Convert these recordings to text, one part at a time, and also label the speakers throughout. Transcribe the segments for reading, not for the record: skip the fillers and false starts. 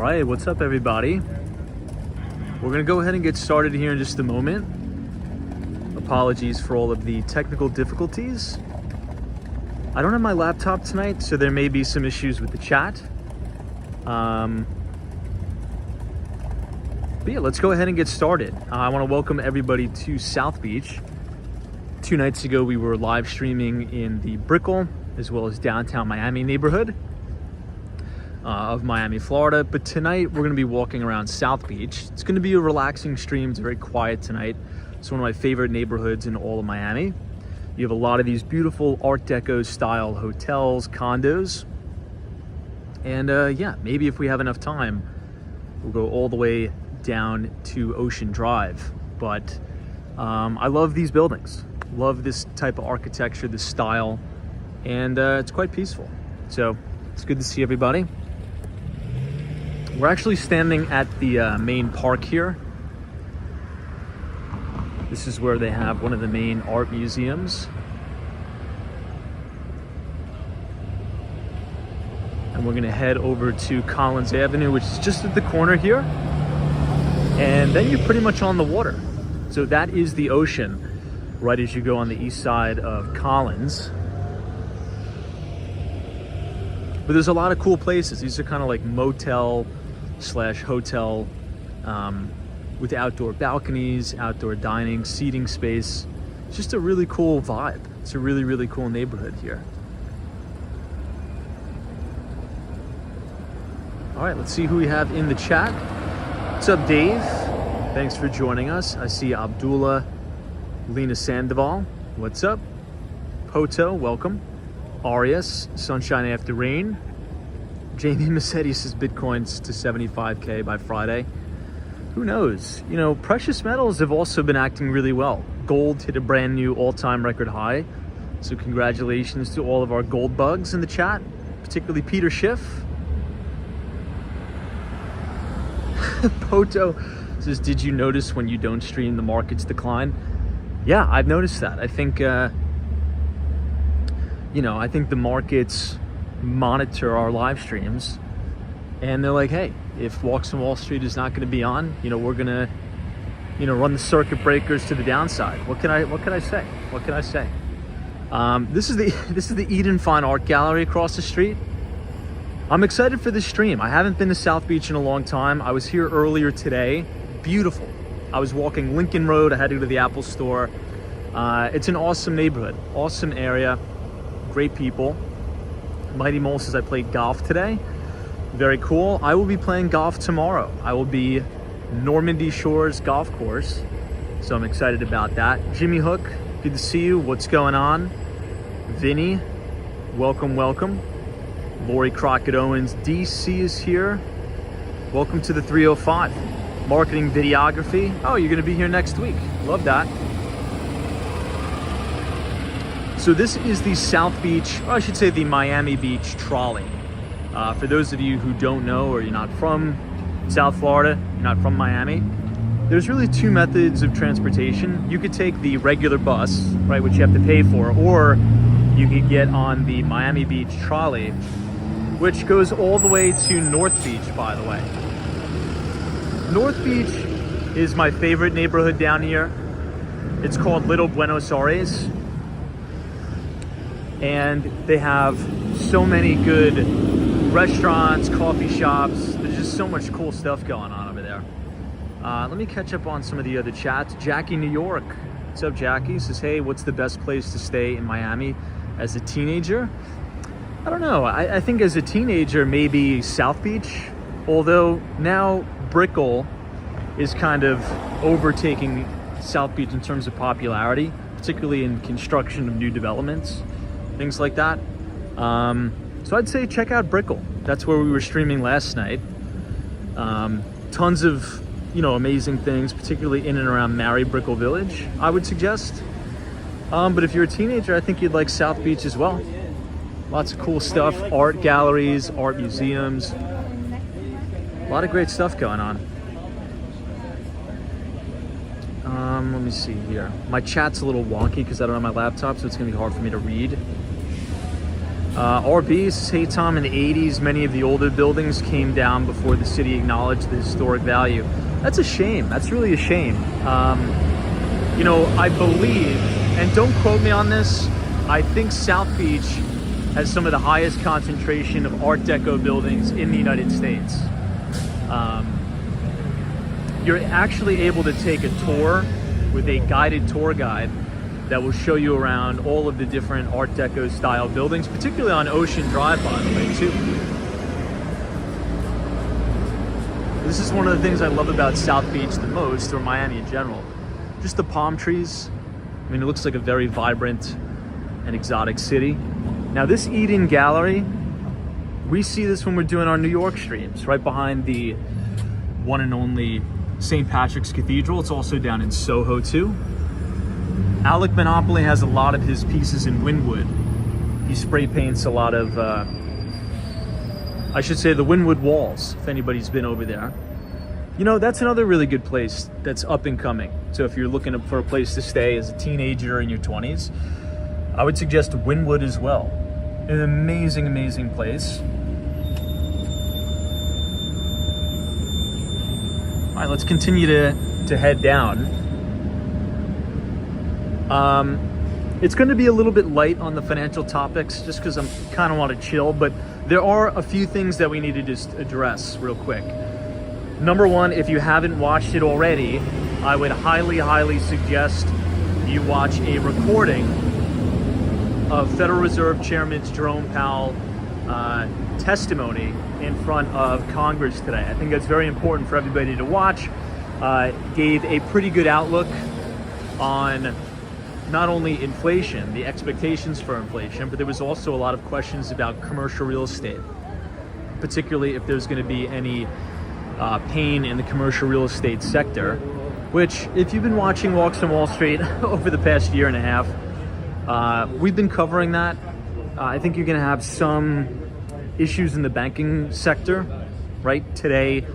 Speaker 1: Alright, what's up everybody? We're gonna go ahead and get started here in just a moment. Apologies for all of the technical difficulties. I don't have my laptop tonight, so there may be some issues with the chat. But yeah, let's go ahead and get started. I want to welcome everybody to South Beach. 2 nights ago, we were live streaming in the Brickell, as well as downtown Miami neighborhood of Miami, Florida. But tonight, we're going to be walking around South Beach. It's going to be a relaxing stream. It's very quiet tonight. It's one of my favorite neighborhoods in all of Miami. You have a lot of these beautiful Art Deco style hotels, condos. And yeah, maybe if we have enough time, we'll go all the way down to Ocean Drive. But I love these buildings. Love this type of architecture, this style, and it's quite peaceful. So it's good to see everybody. We're actually standing at the main park here. This is where they have one of the main art museums. And we're gonna head over to Collins Avenue, which is just at the corner here. And then you're pretty much on the water. So that is the ocean, right as you go on the east side of Collins. But there's a lot of cool places. These are kind of like motel slash hotel with outdoor balconies, outdoor dining, seating space. It's just a really cool vibe. It's a really, really cool neighborhood here. All right, let's see who we have in the chat. What's up, Dave? Thanks for joining us. I see Abdullah, Lena Sandoval. What's up? Poto, welcome. Arias, Sunshine After Rain. Jamie Massetti says Bitcoin's to 75K by Friday. Who knows? You know, precious metals have also been acting really well. Gold hit a brand new all-time record high. So congratulations to all of our gold bugs in the chat, particularly Peter Schiff. Poto says, did you notice when you don't stream the markets decline? Yeah, I've noticed that. I think, you know, I think the markets monitor our live streams and they're like, hey, if Walks on Wall Street is not going to be on, you know, we're going to, you know, run the circuit breakers to the downside. What can I say? What can I say? This is the Eden Fine Art Gallery across the street. I'm excited for this stream. I haven't been to South Beach in a long time. I was here earlier today. Beautiful. I was walking Lincoln Road. I had to go to the Apple store. It's an awesome neighborhood, awesome area, great people. Mighty Mole says I played golf today. Very cool. I will be playing golf tomorrow. I will be Normandy Shores Golf Course. So I'm excited about that. Jimmy Hook, good to see you. What's going on? Vinny, welcome, welcome. Lori Crockett Owens, DC is here. Welcome to the 305. Marketing videography. Oh, you're gonna be here next week. Love that. So this is the South Beach, or I should say the Miami Beach trolley. For those of you who don't know, or you're not from South Florida, you're not from Miami, there's really 2 methods of transportation. You could take the regular bus, right, which you have to pay for, or you could get on the Miami Beach trolley, which goes all the way to North Beach, by the way. North Beach is my favorite neighborhood down here. It's called Little Buenos Aires. And they have so many good restaurants, coffee shops. There's just so much cool stuff going on over there. Let me catch up on some of the other chats. Jackie New York. What's up, Jackie? Says, hey, what's the best place to stay in Miami as a teenager? I don't know. I think as a teenager, maybe South Beach. Although now Brickell is kind of overtaking South Beach in terms of popularity, particularly in construction of new developments, things like that. So I'd say check out Brickell. That's where we were streaming last night. Tons of, you know, amazing things, particularly in and around Mary Brickell Village, I would suggest. But if you're a teenager, I think you'd like South Beach as well. Lots of cool stuff, art galleries, art museums. A lot of great stuff going on. Let me see here. My chat's a little wonky because I don't have my laptop, so it's gonna be hard for me to read. RB's hate time in the 80s. Many of the older buildings came down before the city acknowledged the historic value. That's a shame. That's really a shame. You know, I believe, and don't quote me on this, I think South Beach has some of the highest concentration of Art Deco buildings in the United States. You're actually able to take a tour with a guided tour guide that will show you around all of the different Art Deco style buildings, particularly on Ocean Drive, by the way, too. This is one of the things I love about South Beach the most, or Miami in general. Just the palm trees. I mean, it looks like a very vibrant and exotic city. Now this Eden Gallery, we see this when we're doing our New York streams, right behind the one and only St. Patrick's Cathedral. It's also down in Soho too. Alec Monopoly has a lot of his pieces in Wynwood. He spray paints a lot of, I should say, the Wynwood walls, if anybody's been over there. You know, that's another really good place that's up and coming. So if you're looking for a place to stay as a teenager in your 20s, I would suggest Wynwood as well. An amazing, amazing place. All right, let's continue to head down. It's going to be a little bit light on the financial topics just because I'm kind of want to chill, but there are a few things that we need to just address real quick. Number one, if you haven't watched it already, I would highly, highly suggest you watch a recording of Federal Reserve Chairman Jerome Powell testimony in front of Congress today. I think that's very important for everybody to watch. Gave a pretty good outlook on not only inflation, the expectations for inflation, but there was also a lot of questions about commercial real estate, particularly if there's going to be any pain in the commercial real estate sector, which if you've been watching Walks on Wall Street over the past year and a half, we've been covering that. I think you're going to have some issues in the banking sector, right? Today,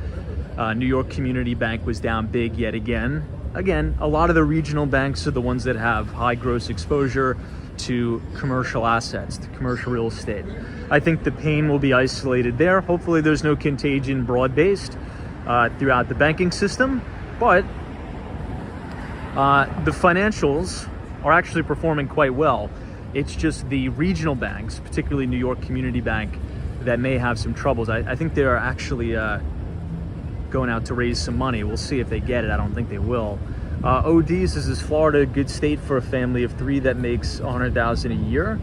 Speaker 1: New York Community Bank was down big yet again. Again, a lot of the regional banks are the ones that have high gross exposure to commercial assets, to commercial real estate. I think the pain will be isolated there. Hopefully there's no contagion broad-based throughout the banking system, but the financials are actually performing quite well. It's just the regional banks, particularly New York Community Bank, that may have some troubles. I think they're actually going out to raise some money. We'll see if they get it. I don't think they will. ODs, is Florida a good state for a family of three that makes $100,000 a year?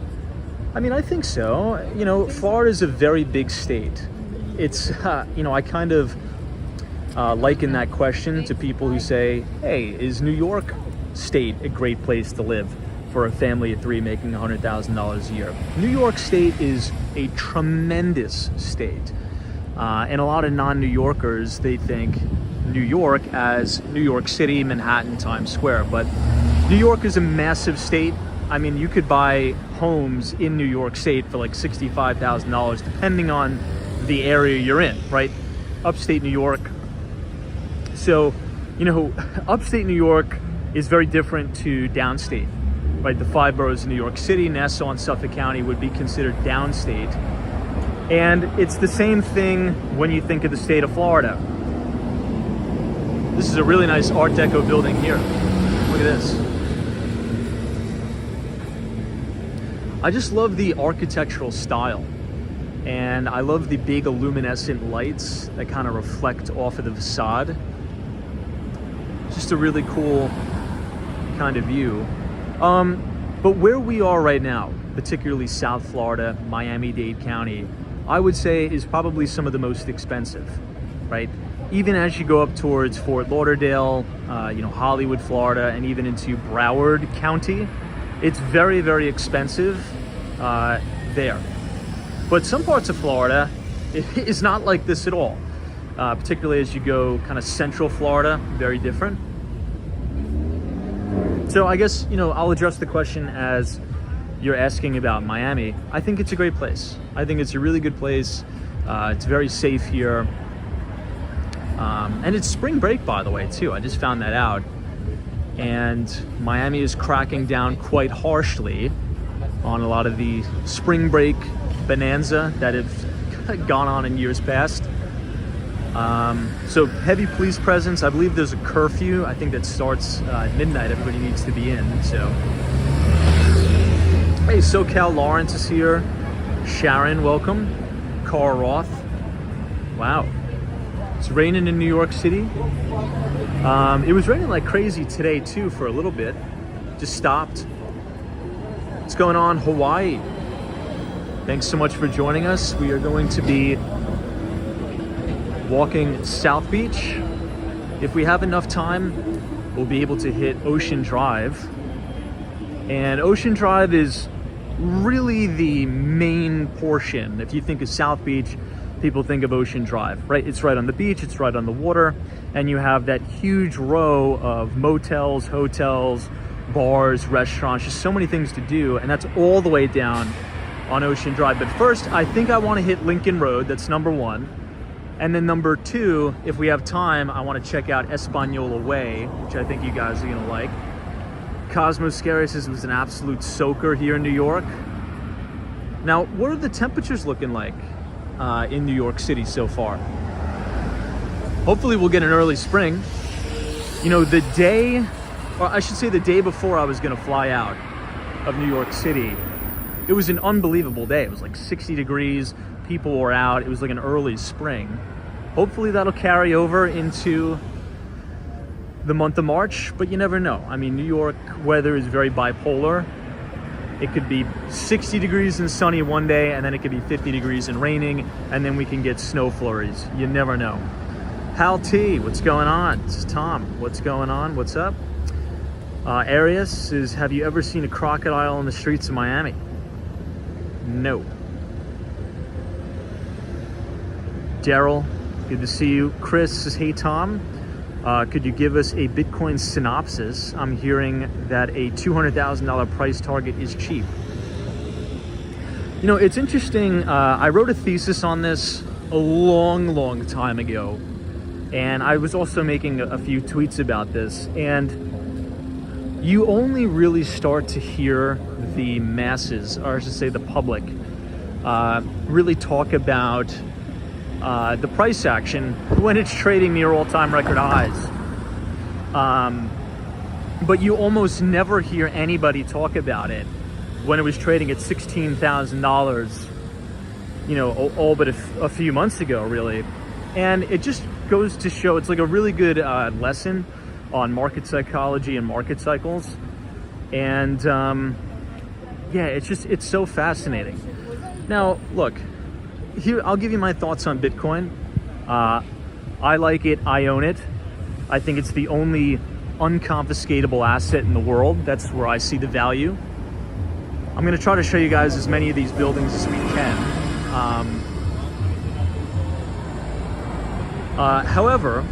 Speaker 1: I mean, I think so. You know, Florida is a very big state. It's, you know, I kind of liken that question to people who say, hey, is New York State a great place to live for a family of three making $100,000 a year? New York State is a tremendous state. And a lot of non-New Yorkers, they think New York as New York City, Manhattan, Times Square. But New York is a massive state. I mean, you could buy homes in New York State for like $65,000, depending on the area you're in, right? Upstate New York. So, you know, upstate New York is very different to downstate, right? The five boroughs of New York City, Nassau, and Suffolk County would be considered downstate. And it's the same thing when you think of the state of Florida. This is a really nice Art Deco building here. Look at this. I just love the architectural style. And I love the big luminescent lights that kind of reflect off of the facade. Just a really cool kind of view. But where we are right now, particularly South Florida, Miami-Dade County, I would say is probably some of the most expensive, right? Even as you go up towards Fort Lauderdale, you know, Hollywood, Florida, and even into Broward County, it's very, very expensive there. But some parts of Florida, it is not like this at all. Particularly as you go kind of central Florida, very different. So I guess, you know, I'll address the question as you're asking about Miami. I think it's a great place. I think it's a really good place. It's very safe here. And it's spring break, by the way, too. I just found that out. And Miami is cracking down quite harshly on a lot of the spring break bonanza that have gone on in years past. So heavy police presence. I believe there's a curfew. I think that starts at midnight. Everybody needs to be in. So, hey, SoCal Lawrence is here. Sharon, welcome. Carl Roth. Wow. It's raining in New York City. It was raining like crazy today too for a little bit. Just stopped. What's going on, Hawaii? Thanks so much for joining us. We are going to be walking South Beach. If we have enough time, we'll be able to hit Ocean Drive. And Ocean Drive is really the main portion. If you think of South Beach, people think of Ocean Drive, right? It's right on the beach, it's right on the water, and you have that huge row of motels, hotels, bars, restaurants, just so many things to do, and that's all the way down on Ocean Drive. But first, I think I want to hit Lincoln Road. That's number one. And then number two, if we have time, I want to check out Espanola Way, which I think you guys are going to like. Cosmo Scary says it was an absolute soaker here in New York. Now, what are the temperatures looking like in New York City so far? Hopefully we'll get an early spring. You know, the day, or I should say the day before I was going to fly out of New York City, it was an unbelievable day. It was like 60 degrees. People were out. It was like an early spring. Hopefully that'll carry over into the month of March, but you never know. I mean, New York weather is very bipolar. It could be 60 degrees and sunny one day, and then it could be 50 degrees and raining, and then we can get snow flurries. You never know. Hal T, what's going on? This is Tom. What's going on? What's up? Arias says, have you ever seen a crocodile on the streets of Miami? No. Daryl, good to see you. Chris says, hey Tom, could you give us a Bitcoin synopsis? I'm hearing that a $200,000 price target is cheap. You know, it's interesting. I wrote a thesis on this a long time ago, and I was also making a few tweets about this, and you only really start to hear the masses, or I should say the public, really talk about the price action when it's trading near all-time record highs. But you almost never hear anybody talk about it when it was trading at $16,000, you know, all but a few months ago, really. And it just goes to show, it's like a really good lesson on market psychology and market cycles. And yeah, it's so fascinating. Now, look, here, I'll give you my thoughts on Bitcoin. I like it, I own it. I think it's the only unconfiscatable asset in the world. That's where I see the value. I'm gonna try to show you guys as many of these buildings as we can. However,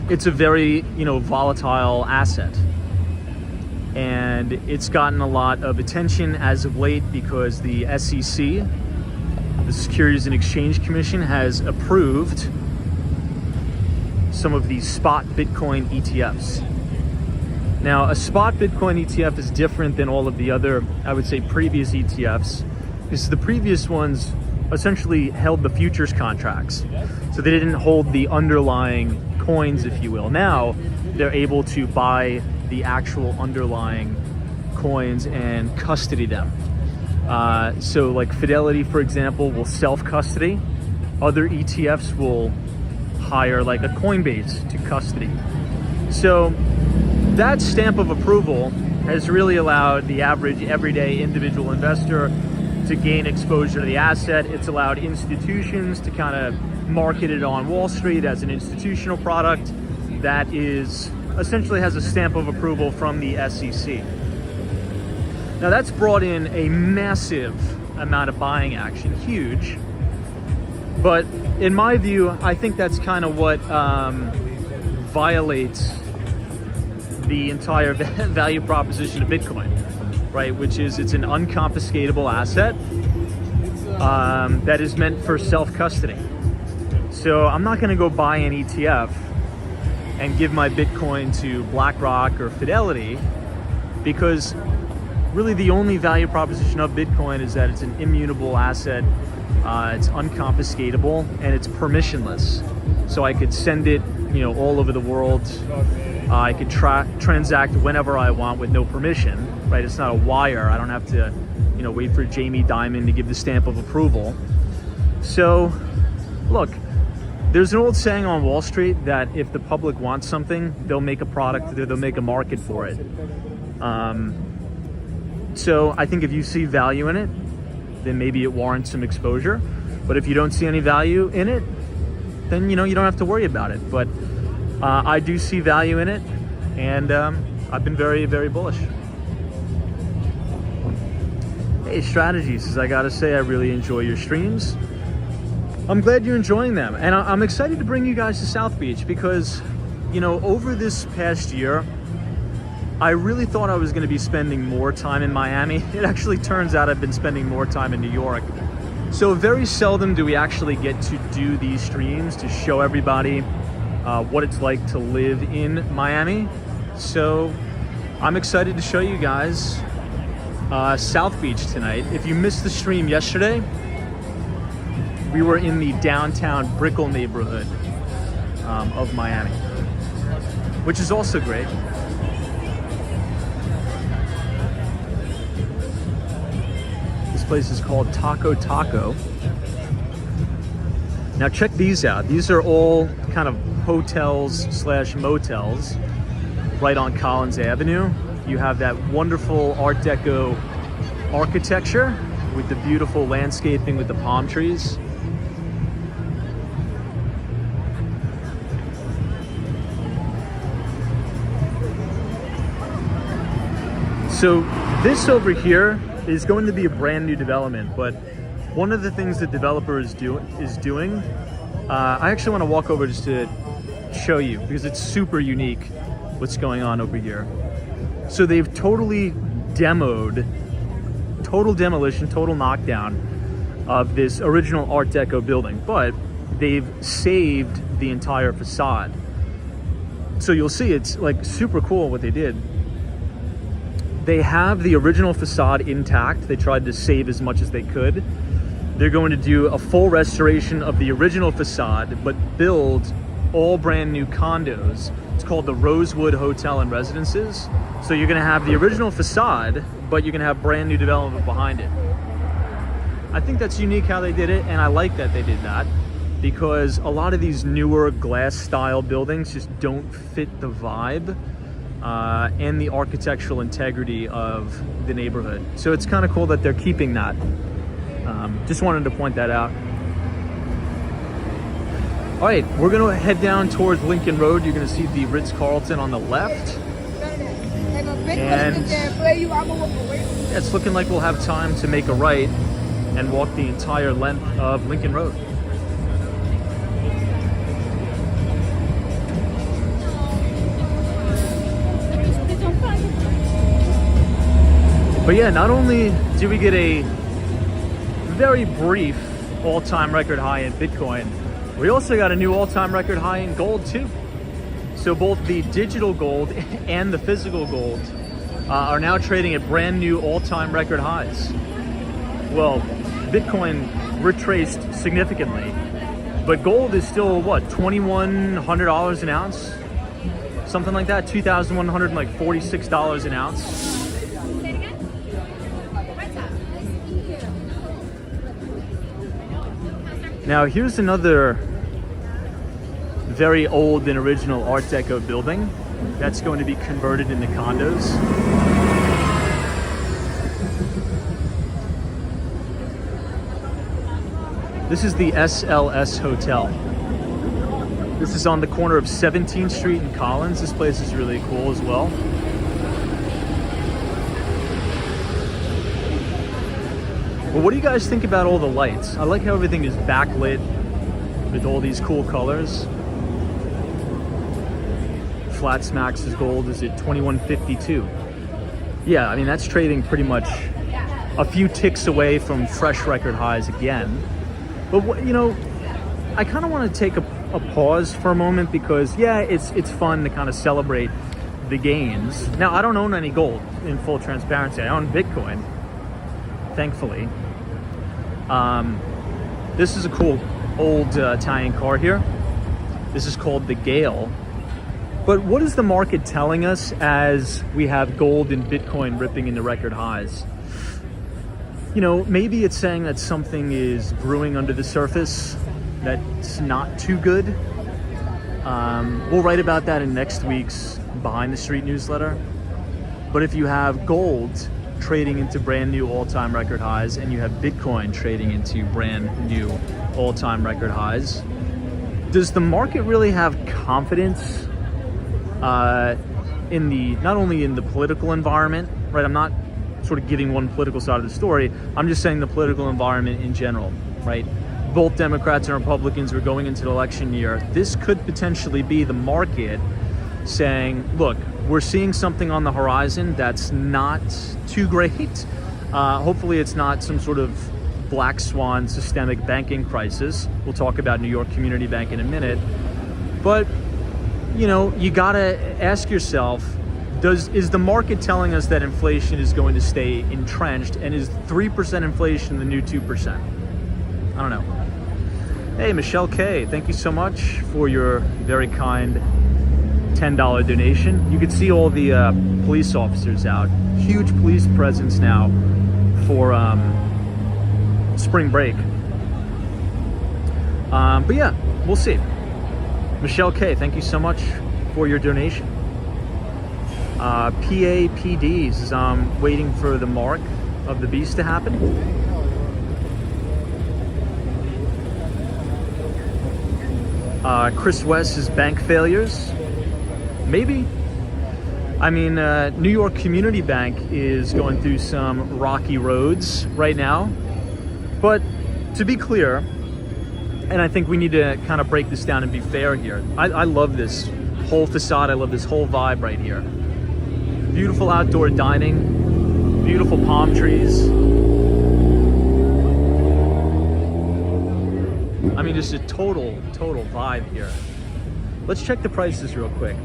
Speaker 1: it's a very, you know, volatile asset. And it's gotten a lot of attention as of late because the SEC, the Securities and Exchange Commission, has approved some of these spot Bitcoin ETFs. Now, a spot Bitcoin ETF is different than all of the other, I would say, previous ETFs, because the previous ones essentially held the futures contracts. So they didn't hold the underlying coins, if you will. Now, they're able to buy the actual underlying coins and custody them. So like Fidelity, for example, will self-custody. Other ETFs will hire like a Coinbase to custody. So that stamp of approval has really allowed the average everyday individual investor to gain exposure to the asset. It's allowed institutions to kind of market it on Wall Street as an institutional product that is essentially has a stamp of approval from the SEC. Now that's brought in a massive amount of buying action, huge. But in my view, I think that's kind of what violates the entire value proposition of Bitcoin, right? Which is it's an unconfiscatable asset that is meant for self-custody. So I'm not going to go buy an ETF and give my Bitcoin to BlackRock or Fidelity, because really the only value proposition of Bitcoin is that it's an immutable asset, it's unconfiscatable, and it's permissionless. So I could send it, all over the world. I could transact whenever I want with no permission, right? It's not a wire. I don't have to, wait for Jamie Dimon to give the stamp of approval. So, look, there's an old saying on Wall Street that if the public wants something, they'll make a product, they'll make a market for it. So I think if you see value in it, then maybe it warrants some exposure. But if you don't see any value in it, then you don't have to worry about it. But I do see value in it, and I've been very, very bullish. Hey, Strategies, I gotta say, I really enjoy your streams. I'm glad you're enjoying them, and I'm excited to bring you guys to South Beach because, over this past year, I really thought I was going to be spending more time in Miami. It actually turns out I've been spending more time in New York. So very seldom do we actually get to do these streams to show everybody what it's like to live in Miami. So I'm excited to show you guys South Beach tonight. If you missed the stream yesterday, we were in the downtown Brickell neighborhood of Miami, which is also great. This place is called Taco Taco. Now check these out. These are all kind of hotels / motels right on Collins Avenue. You have that wonderful Art Deco architecture with the beautiful landscaping with the palm trees. So this over here is going to be a brand new development, but one of the things the developer is doing, I actually want to walk over just to show you because it's super unique what's going on over here. So they've totally demoed, total demolition, total knockdown of this original Art Deco building, but they've saved the entire facade. So you'll see it's like super cool what they did. They have the original facade intact. They tried to save as much as they could. They're going to do a full restoration of the original facade, but build all brand new condos. It's called the Rosewood Hotel and Residences. So you're gonna have the original facade, but you're gonna have brand new development behind it. I think that's unique how they did it, and I like that they did that because a lot of these newer glass style buildings just don't fit the vibe and the architectural integrity of the neighborhood. So it's kind of cool that they're keeping that. Just wanted to point that out. All right, we're gonna head down towards Lincoln Road. You're gonna see the Ritz-Carlton on the left. And yeah, it's looking like we'll have time to make a right and walk the entire length of Lincoln Road. But yeah, not only did we get a very brief all-time record high in Bitcoin, we also got a new all-time record high in gold too. So both the digital gold and the physical gold are now trading at brand new all-time record highs. Well, Bitcoin retraced significantly, but gold is still what, $2,100 an ounce? Something like that, $2,146 an ounce. Now here's another very old and original Art Deco building that's going to be converted into condos. This is the SLS Hotel. This is on the corner of 17th Street and Collins. This place is really cool as well. Well, what do you guys think about all the lights? I like how everything is backlit with all these cool colors. Flat Smax's gold is at $2,152. Yeah, I mean, that's trading pretty much a few ticks away from fresh record highs again. But I kind of want to take a pause for a moment because yeah, it's fun to kind of celebrate the gains. Now, I don't own any gold, in full transparency. I own Bitcoin, thankfully. This is a cool old Italian car here. This is called the Gale. But what is the market telling us as we have gold and Bitcoin ripping into record highs? You know, maybe it's saying that something is brewing under the surface that's not too good. We'll write about that in next week's Behind the Street newsletter. But if you have gold trading into brand new all-time record highs and you have Bitcoin trading into brand new all-time record highs, does the market really have confidence in the, not only in the political environment, right? I'm not sort of giving one political side of the story. I'm just saying the political environment in general, right? Both Democrats and Republicans are going into the election year. This could potentially be the market saying, look, we're seeing something on the horizon that's not too great. Hopefully it's not some sort of black swan systemic banking crisis. We'll talk about New York Community Bank in a minute. But, you know, you gotta ask yourself, is the market telling us that inflation is going to stay entrenched, and is 3% inflation the new 2%? I don't know. Hey, Michelle K, thank you so much for your very kind $10 donation. You can see all the police officers out. Huge police presence now for spring break. But yeah, we'll see. Michelle K, thank you so much for your donation. PAPDs is waiting for the mark of the beast to happen. Chris West's bank failures. Maybe. I mean, New York Community Bank is going through some rocky roads right now. But to be clear, and I think we need to kind of break this down and be fair here. I love this whole facade. I love this whole vibe right here. Beautiful outdoor dining, beautiful palm trees. I mean, just a total vibe here. Let's check the prices real quick.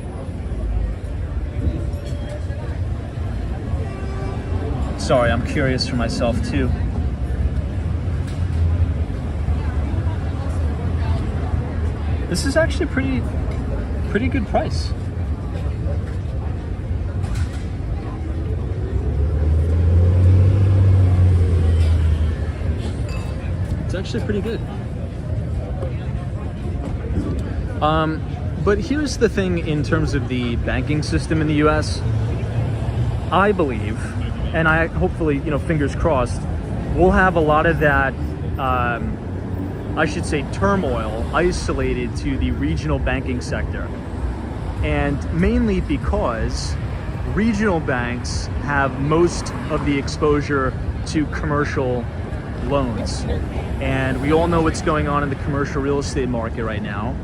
Speaker 1: Sorry, I'm curious for myself too. This is actually pretty good price. It's actually pretty good. But here's the thing in terms of the banking system in the US. I believe, and I hopefully, you know, fingers crossed, we'll have a lot of that, I should say, turmoil isolated to the regional banking sector. And mainly because regional banks have most of the exposure to commercial loans. And we all know what's going on in the commercial real estate market right now,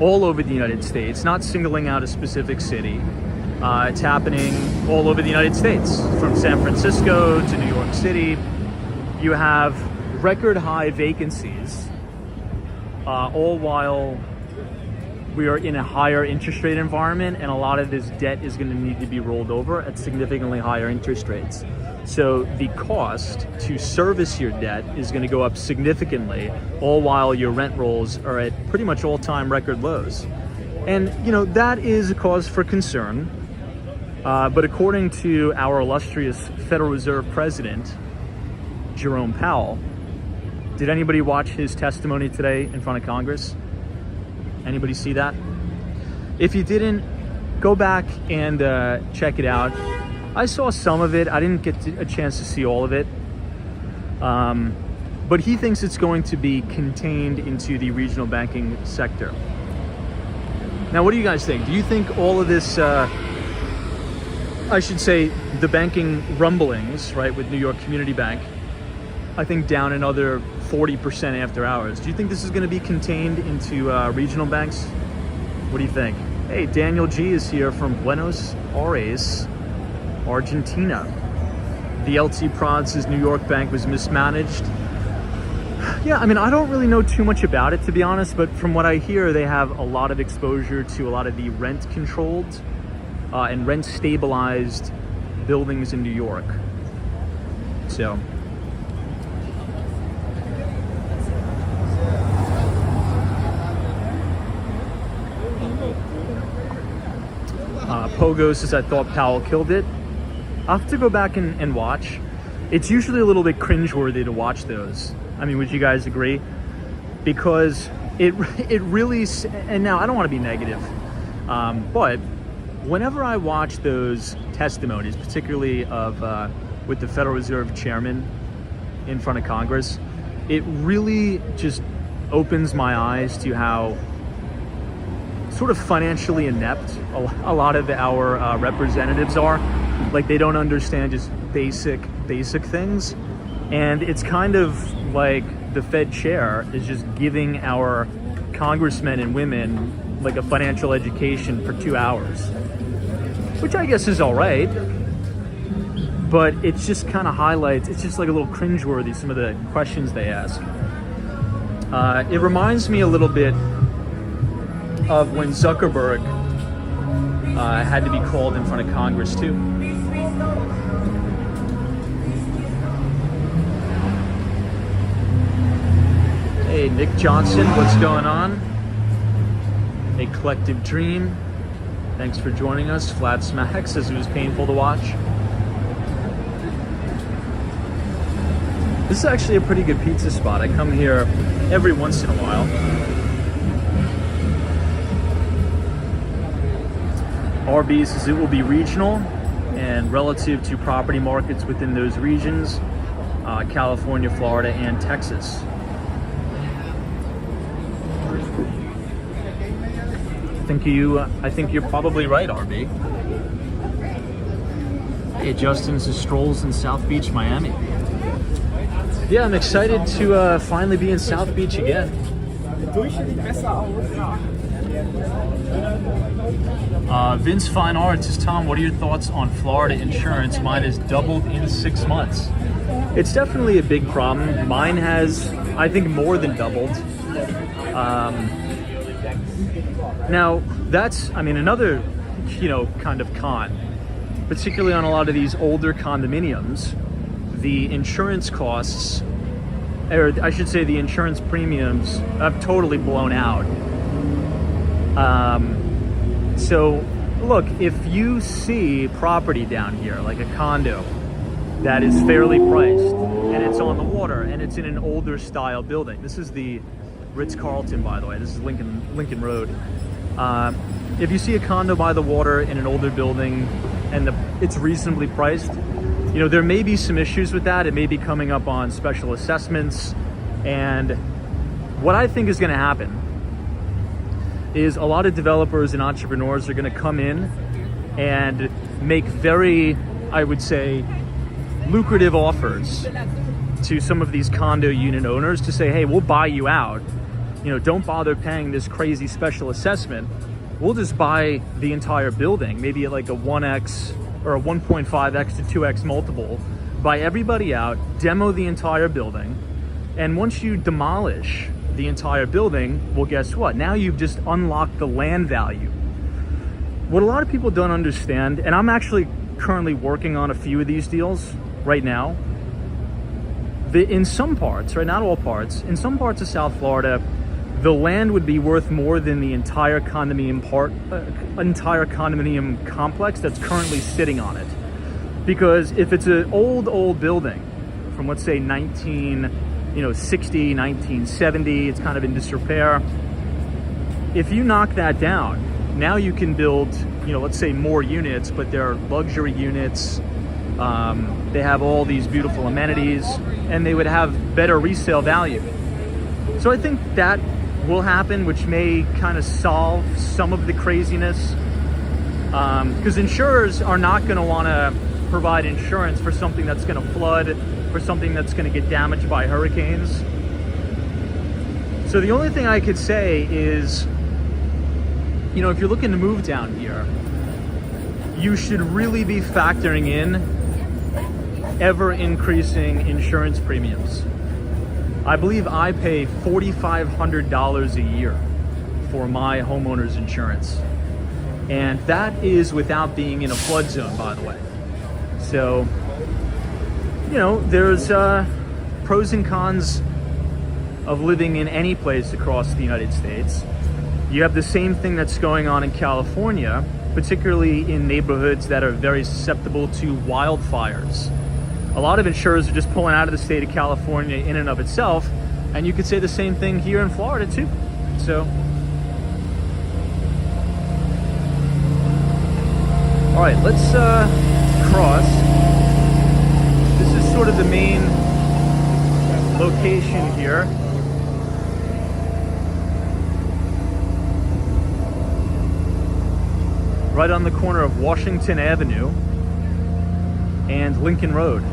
Speaker 1: all over the United States, not singling out a specific city. It's happening all over the United States, from San Francisco to New York City. You have record high vacancies, all while we are in a higher interest rate environment, and a lot of this debt is going to need to be rolled over at significantly higher interest rates. So the cost to service your debt is going to go up significantly, all while your rent rolls are at pretty much all-time record lows. And, you know, that is a cause for concern. But according to our illustrious Federal Reserve President, Jerome Powell, did anybody watch his testimony today in front of Congress? Anybody see that? If you didn't, go back and check it out. I saw some of it. I didn't get a chance to see all of it. But he thinks it's going to be contained into the regional banking sector. Now, what do you guys think? Do you think all of this, I should say, the banking rumblings, right, with New York Community Bank, I think down another 40% after hours. Do you think this is going to be contained into regional banks? What do you think? Hey, Daniel G is here from Buenos Aires, Argentina. The LT Prod says New York Bank was mismanaged. Yeah, I mean, I don't really know too much about it, to be honest, but from what I hear, they have a lot of exposure to a lot of the rent-controlled and rent stabilized buildings in New York. So Pogo says, I thought Powell killed it. I'll have to go back and watch. It's usually a little bit cringeworthy to watch those. I mean, would you guys agree? Because it really, and now I don't want to be negative, but whenever I watch those testimonies, particularly of with the Federal Reserve Chairman in front of Congress, it really just opens my eyes to how sort of financially inept a lot of our representatives are. Like, they don't understand just basic things, and it's kind of like the Fed chair is just giving our congressmen and women like a financial education for 2 hours, which I guess is all right, but it just kind of highlights, it's just like a little cringeworthy, some of the questions they ask. It reminds me a little bit of when Zuckerberg had to be called in front of Congress too. Hey, Nick Johnson, what's going on? A Collective Dream, thanks for joining us. Flat Smack says it was painful to watch. This is actually a pretty good pizza spot. I come here every once in a while. RB says it will be regional and relative to property markets within those regions, California, Florida, and Texas. I think you're probably right, RB. Hey, Justin says strolls in South Beach, Miami. Yeah, I'm excited to finally be in South Beach again. Vince Fine Arts says, Tom, what are your thoughts on Florida insurance? Mine has doubled in 6 months. It's definitely a big problem. Mine has, I think, more than doubled. Now, that's, I mean, another, kind of con, particularly on a lot of these older condominiums, the insurance costs, or I should say the insurance premiums, have totally blown out. So, look, if you see property down here, like a condo, that is fairly priced, and it's on the water, and it's in an older style building. This is the Ritz-Carlton, by the way. This is Lincoln Road. If you see a condo by the water in an older building and it's reasonably priced, there may be some issues with that. It may be coming up on special assessments. And what I think is going to happen is a lot of developers and entrepreneurs are going to come in and make very, I would say, lucrative offers to some of these condo unit owners to say, hey, we'll buy you out. Don't bother paying this crazy special assessment. We'll just buy the entire building, maybe at like a 1x or a 1.5x to 2x multiple, buy everybody out, demo the entire building, and once you demolish the entire building, well, guess what? Now you've just unlocked the land value. What a lot of people don't understand, and I'm actually currently working on a few of these deals right now, in some parts, right, not all parts, in some parts of South Florida, the land would be worth more than the entire condominium complex that's currently sitting on it. Because if it's an old building from, let's say, 1960, 1970, it's kind of in disrepair. If you knock that down, now you can build, let's say more units, but they're luxury units. They have all these beautiful amenities, and they would have better resale value. So I think that will happen, which may kind of solve some of the craziness, because insurers are not going to want to provide insurance for something that's going to flood, for something that's going to get damaged by hurricanes. So the only thing I could say is, if you're looking to move down here, you should really be factoring in ever increasing insurance premiums. I believe I pay $4,500 a year for my homeowner's insurance. And that is without being in a flood zone, by the way. So, you know, there's pros and cons of living in any place across the United States. You have the same thing that's going on in California, particularly in neighborhoods that are very susceptible to wildfires. A lot of insurers are just pulling out of the state of California in and of itself, and you could say the same thing here in Florida too. So, all right, let's cross. This is sort of the main location here. Right on the corner of Washington Avenue and Lincoln Road.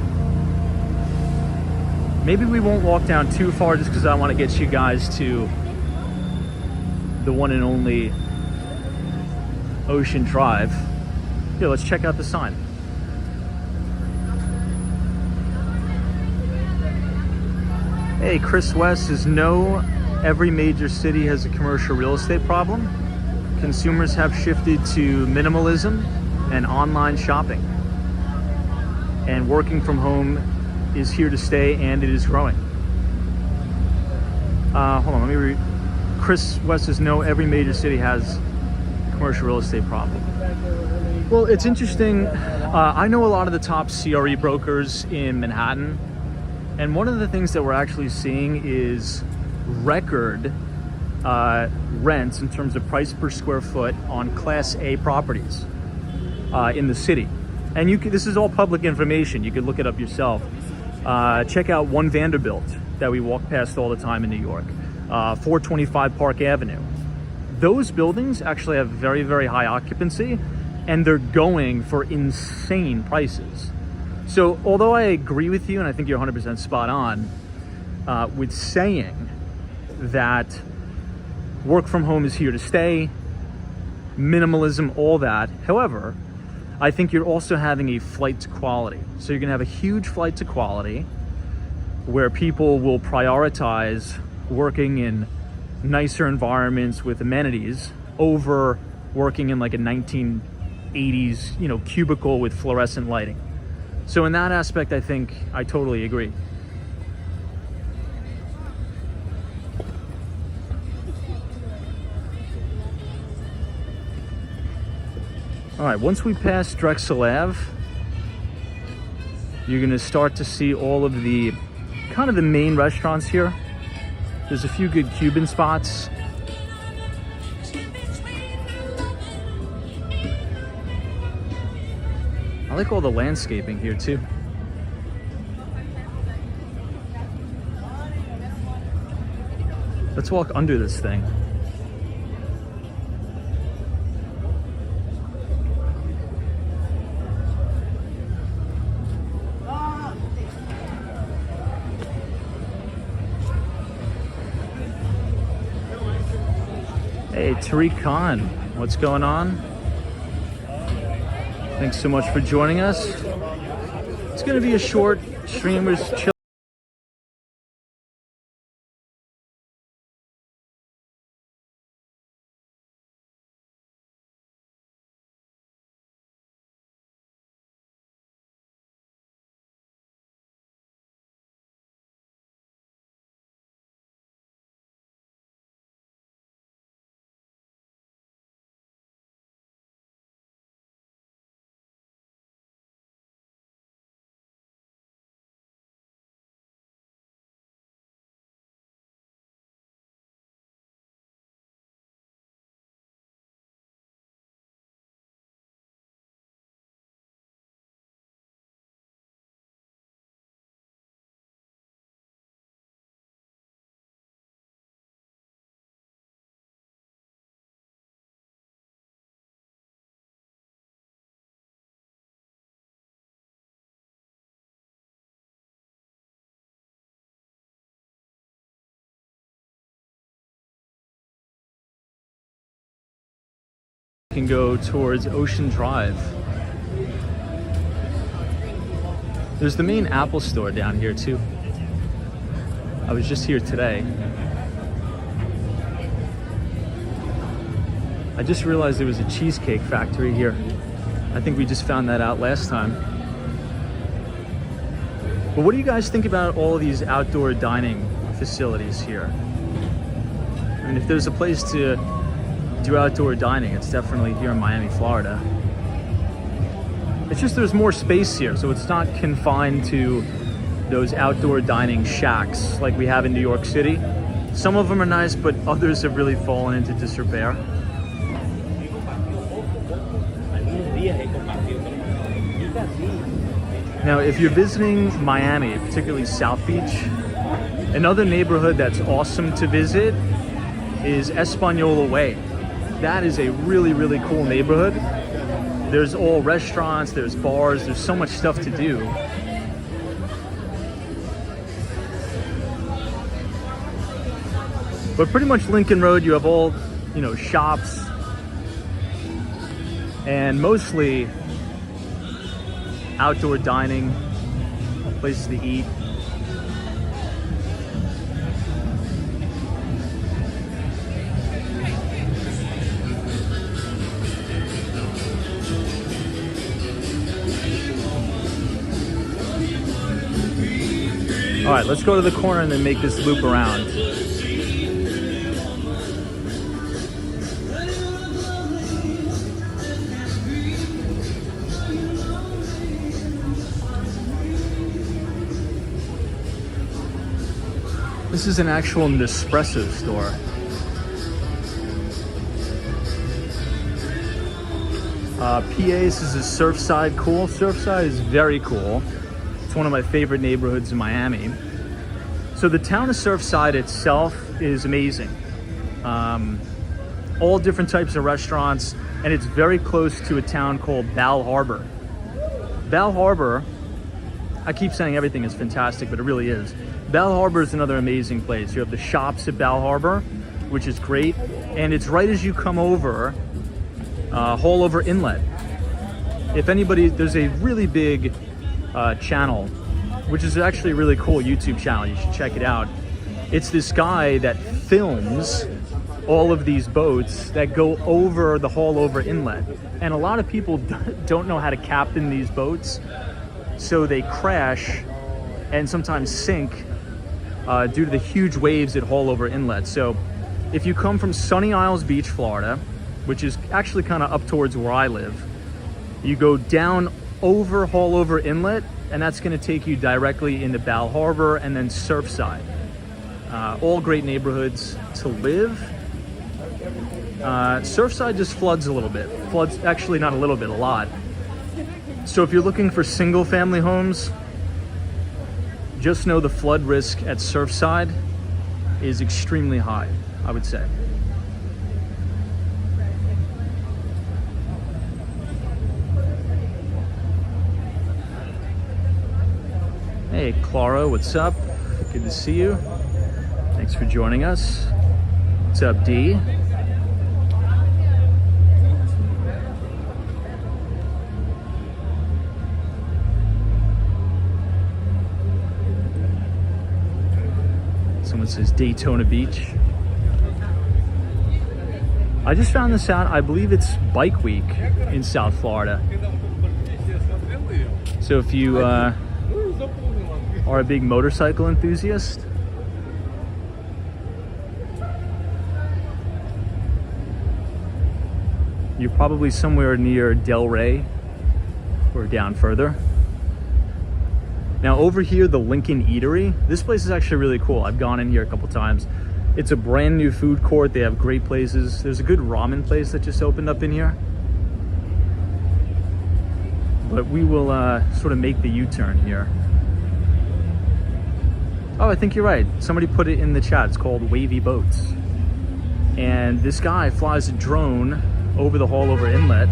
Speaker 1: Maybe we won't walk down too far just because I want to get you guys to the one and only Ocean Drive. Here, let's check out the sign. Hey, Chris West says, no, every major city has a commercial real estate problem. Consumers have shifted to minimalism and online shopping. And working from home is here to stay, and it is growing. Hold on, let me read. Chris West says, no, every major city has a commercial real estate problem. Well, it's interesting. I know a lot of the top CRE brokers in Manhattan, and one of the things that we're actually seeing is record rents in terms of price per square foot on Class A properties in the city. And this is all public information. You could look it up yourself. Check out One Vanderbilt that we walk past all the time in New York, 425 Park Avenue. Those buildings actually have very, very high occupancy, and they're going for insane prices. So although I agree with you, and I think you're 100% spot on with saying that work from home is here to stay, minimalism, all that. However, I think you're also having a flight to quality. So you're gonna have a huge flight to quality where people will prioritize working in nicer environments with amenities over working in like a 1980s, you know, cubicle with fluorescent lighting. So in that aspect, I think I totally agree. All right, once we pass Drexel Ave, you're gonna start to see all of the kind of the main restaurants here. There's a few good Cuban spots. I like all the landscaping here too. Let's walk under this thing. Hey, Tariq Khan, what's going on? Thanks so much for joining us. It's going to be a short streamers chill. Can go towards Ocean Drive. There's the main Apple store down here too. I was just here today. I just realized there was a cheesecake factory here. I think we just found that out last time. But what do you guys think about all of these outdoor dining facilities here? I mean, if there's a place to do outdoor dining, it's definitely here in Miami, Florida. It's just there's more space here, so it's not confined to those outdoor dining shacks like we have in New York City. Some of them are nice, but others have really fallen into disrepair. Now, if you're visiting Miami, particularly South Beach, another neighborhood that's awesome to visit is Espanola Way. That is a really, really cool neighborhood. There's all restaurants, there's bars, there's so much stuff to do. But pretty much Lincoln Road, you have all, you know, shops and mostly outdoor dining, places to eat. All right, let's go to the corner and then make this loop around. This is an actual Nespresso store. PA's is a Surfside. Cool. Surfside is very cool. It's one of my favorite neighborhoods in Miami. So the town of Surfside itself is amazing. All different types of restaurants, and it's very close to a town called Bal Harbor. Bal Harbor, I keep saying everything is fantastic, but it really is. Bal Harbor is another amazing place. You have the shops at Bal Harbor, which is great. And it's right as you come over Haulover Inlet. If anybody, there's a really big channel, which is actually a really cool YouTube channel. You should check it out. It's this guy that films all of these boats that go over the Haulover Inlet. And a lot of people don't know how to captain these boats, so they crash and sometimes sink due to the huge waves at Haulover Inlet. So if you come from Sunny Isles Beach, Florida, which is actually kind of up towards where I live, you go down over Haulover Inlet, and that's going to take you directly into Bal Harbor and then Surfside. All great neighborhoods to live. Surfside just floods a little bit. Floods, actually not a little bit, a lot. So if you're looking for single family homes, just know the flood risk at Surfside is extremely high, I would say. Hey, Clara, what's up? Good to see you. Thanks for joining us. What's up, D? Someone says Daytona Beach. I just found this out. I believe it's Bike Week in South Florida. So if you are a big motorcycle enthusiast, you're probably somewhere near Del Rey or down further. Now over here, the Lincoln Eatery, this place is actually really cool. I've gone in here a couple times. It's a brand new food court. They have great places. There's a good ramen place that just opened up in here. But we will sort of make the U-turn here. Oh, I think you're right. Somebody put it in the chat. It's called Wavy Boats. And this guy flies a drone over the Haulover Inlet.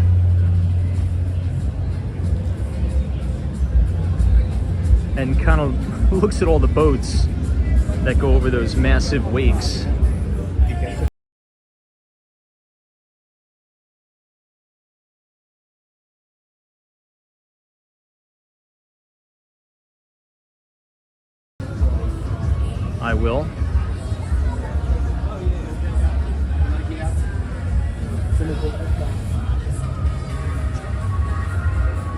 Speaker 1: And kind of looks at all the boats that go over those massive wakes. I will.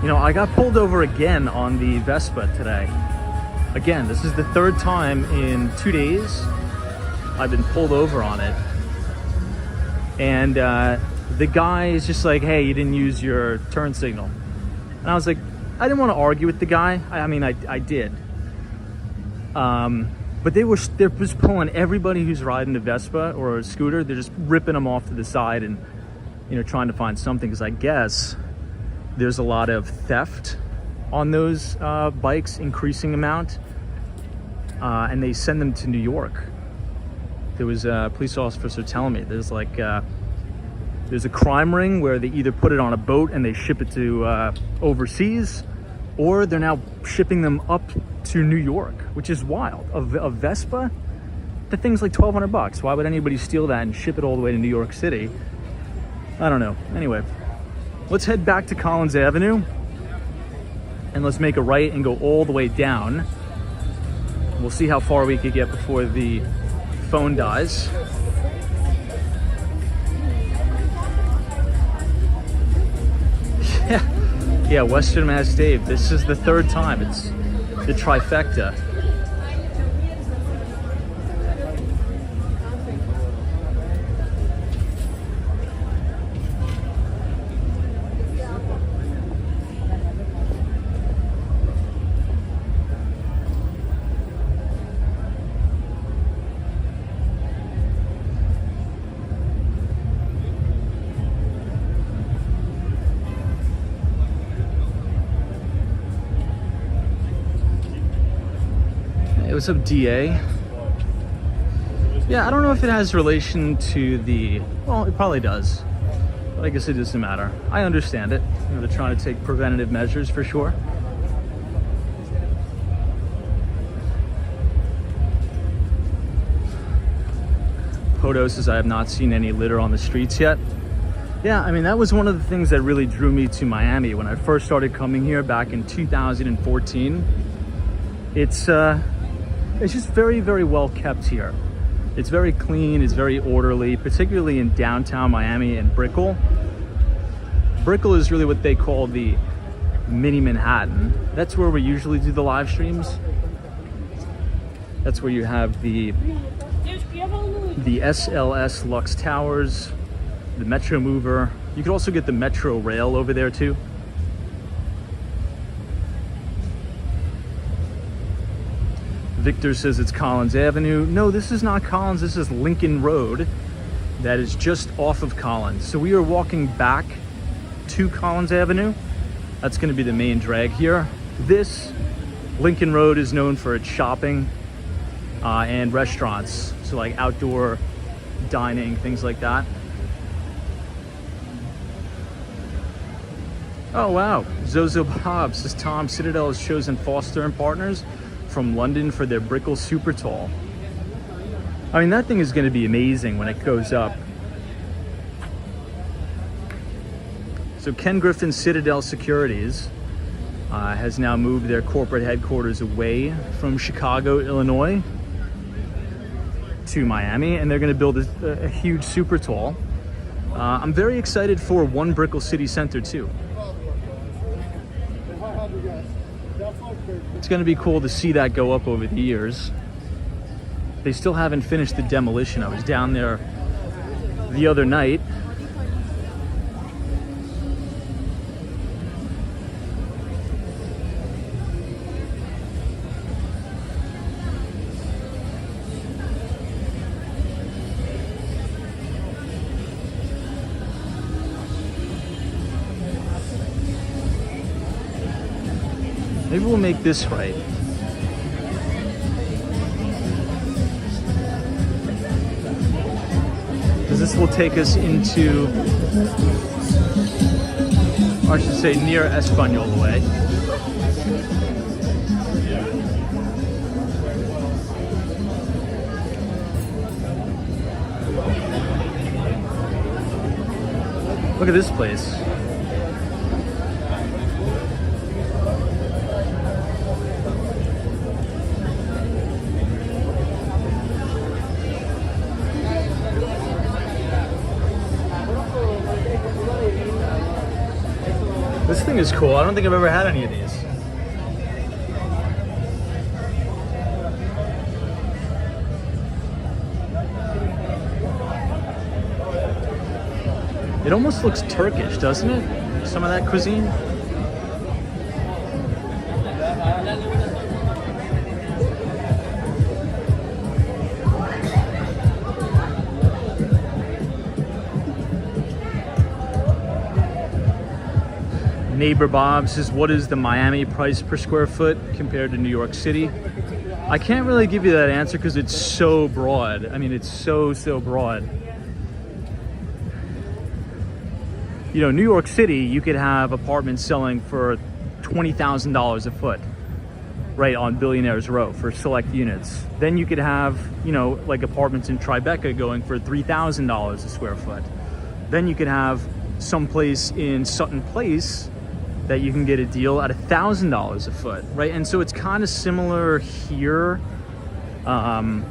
Speaker 1: You know, I got pulled over again on the Vespa today. Again, this is the third time in 2 days I've been pulled over on it. And the guy is just like, hey, you didn't use your turn signal. And I was like, I didn't want to argue with the guy. I mean, I did. But they're just pulling everybody who's riding a Vespa or a scooter. They're just ripping them off to the side and, you know, trying to find something. Because I guess there's a lot of theft on those bikes, increasing amount. And they send them to New York. There was a police officer telling me there's like there's a crime ring where they either put it on a boat and they ship it to overseas, or they're now shipping them up to New York, which is wild. A Vespa, the thing's like $1,200. Why would anybody steal that and ship it all the way to New York City? I don't know. Anyway, let's head back to Collins Avenue and let's make a right and go all the way down. We'll see how far we could get before the phone dies. Yeah, Western Mass Dave. This is the third time. It's the trifecta. Hey, what's up, DA? Yeah, I don't know if it has relation to the... Well, it probably does. But I guess it doesn't matter. I understand it. You know, they're trying to take preventative measures for sure. Poto says, I have not seen any litter on the streets yet. Yeah, I mean, that was one of the things that really drew me to Miami when I first started coming here back in 2014. It's just very, very well kept here. It's very clean, it's very orderly, particularly in downtown Miami and Brickell. Brickell is really what they call the mini Manhattan. That's where we usually do the live streams. That's where you have the SLS Lux Towers, the Metro Mover. You could also get the Metro Rail over there too. Victor says it's Collins Avenue. No, this is not Collins, this is Lincoln Road. That is just off of Collins. So we are walking back to Collins Avenue. That's gonna be the main drag here. This Lincoln Road is known for its shopping and restaurants. So like outdoor dining, things like that. Oh wow, Zozo Bob says Tom, Citadel has chosen Foster and Partners from London for their Brickell Super Tall. I mean, that thing is going to be amazing when it goes up. So Ken Griffin Citadel Securities has now moved their corporate headquarters away from Chicago, Illinois to Miami, and they're going to build a huge Super Tall. I'm very excited for One Brickell City Center too. It's going to be cool to see that go up over the years. They still haven't finished the demolition. I was down there the other night. Maybe we'll make this right. Because this will take us into, or I should say near Espanola Way. Look at this place. This thing is cool. I don't think I've ever had any of these. It almost looks Turkish, doesn't it? Some of that cuisine. Neighbor Bob says, what is the Miami price per square foot compared to New York City? I can't really give you that answer because it's so broad. I mean, it's so broad. You know, New York City, you could have apartments selling for $20,000 a foot, right, on Billionaires Row for select units. Then you could have, you know, like apartments in Tribeca going for $3,000 a square foot. Then you could have someplace in Sutton Place that you can get a deal at $1,000 a foot, right? And so it's kind of similar here. You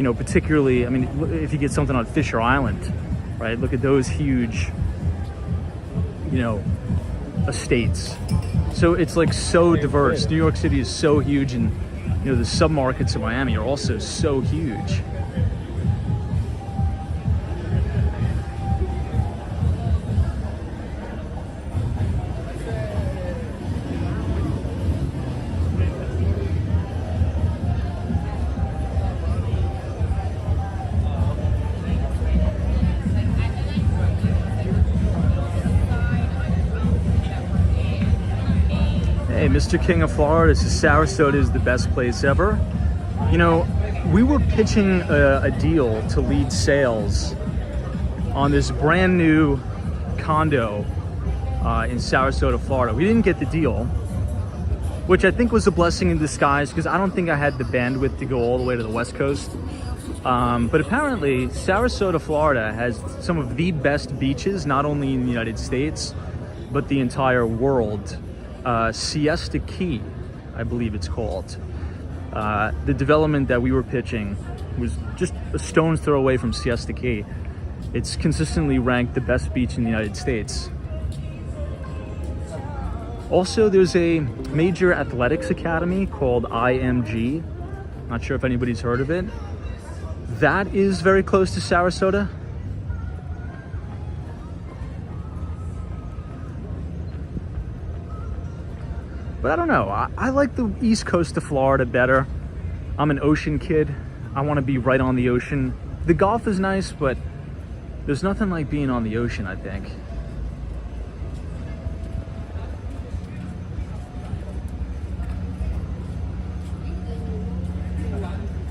Speaker 1: know, particularly, I mean, if you get something on Fisher Island, right? Look at those huge, you know, estates. So it's like so diverse. New York City is so huge, and you know, the submarkets of Miami are also so huge. Hey, Mr. King of Florida says Sarasota is the best place ever. You know, we were pitching a deal to lead sales on this brand new condo in Sarasota, Florida. We didn't get the deal, which I think was a blessing in disguise because I don't think I had the bandwidth to go all the way to the West Coast. But apparently Sarasota, Florida has some of the best beaches, not only in the United States, but the entire world. Siesta Key, I believe it's called. The development that we were pitching was just a stone's throw away from Siesta Key. It's consistently ranked the best beach in the United States. Also, there's a major athletics academy called IMG. Not sure if anybody's heard of it. That is very close to Sarasota. But I don't know, I like the east coast of Florida better. I'm an ocean kid. I want to be right on the ocean. The golf is nice, but there's nothing like being on the ocean, I think.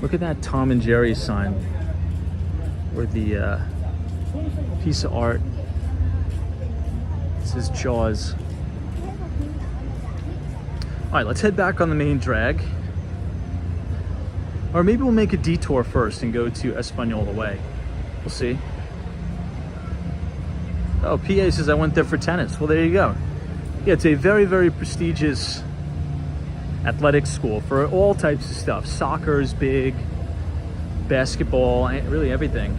Speaker 1: Look at that Tom and Jerry sign, where the piece of art says Jaws. All right, let's head back on the main drag. Or maybe we'll make a detour first and go to Espanola Way. We'll see. Oh, PA says I went there for tennis. Well, there you go. Yeah, it's a very prestigious athletic school for all types of stuff. Soccer is big, basketball, really everything.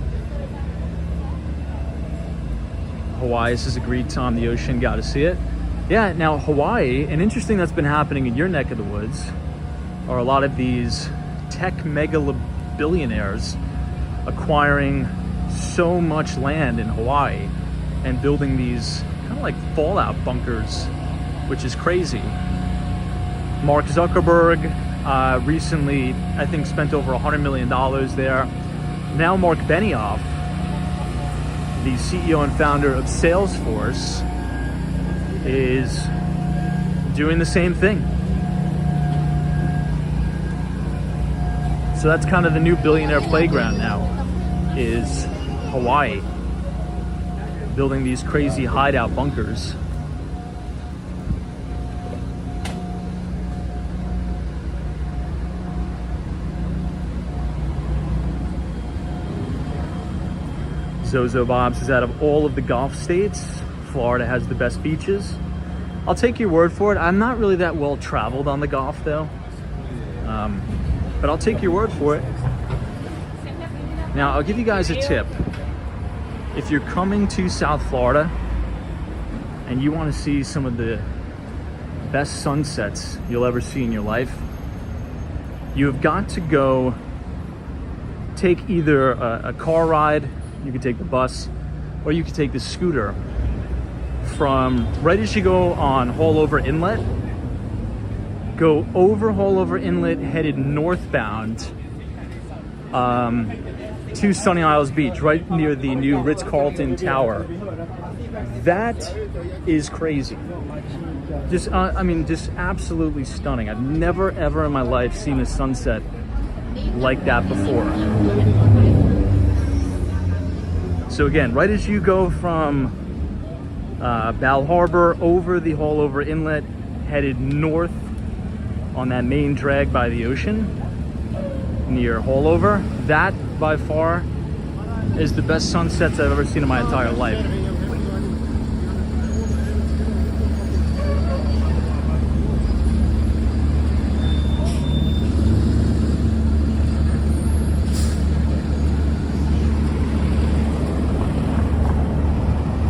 Speaker 1: Hawaii says agreed, Tom, the ocean, got to see it. Yeah, now Hawaii, an interesting that's been happening in your neck of the woods are a lot of these tech mega billionaires acquiring so much land in Hawaii and building these kind of like fallout bunkers, which is crazy. Mark Zuckerberg recently, I think, spent over $100 million there. Now Mark Benioff, the CEO and founder of Salesforce, is doing the same thing. So that's kind of the new billionaire playground now, is Hawaii, building these crazy hideout bunkers. Zozo Bob says out of all of the Gulf states, Florida has the best beaches. I'll take your word for it. I'm not really that well traveled on the Gulf though. But I'll take your word for it. Now, I'll give you guys a tip. If you're coming to South Florida, and you want to see some of the best sunsets you'll ever see in your life, you have got to go take either a car ride, you could take the bus, or you could take the scooter from right as you go on Haulover Inlet, go over Haulover Inlet, headed northbound to Sunny Isles Beach, right near the new Ritz-Carlton Tower. That is crazy. Just, I mean, just absolutely stunning. I've never ever in my life seen a sunset like that before. So again, right as you go from Bal Harbor over the Haulover Inlet, headed north on that main drag by the ocean near Haulover, that by far is the best sunsets I've ever seen in my entire life.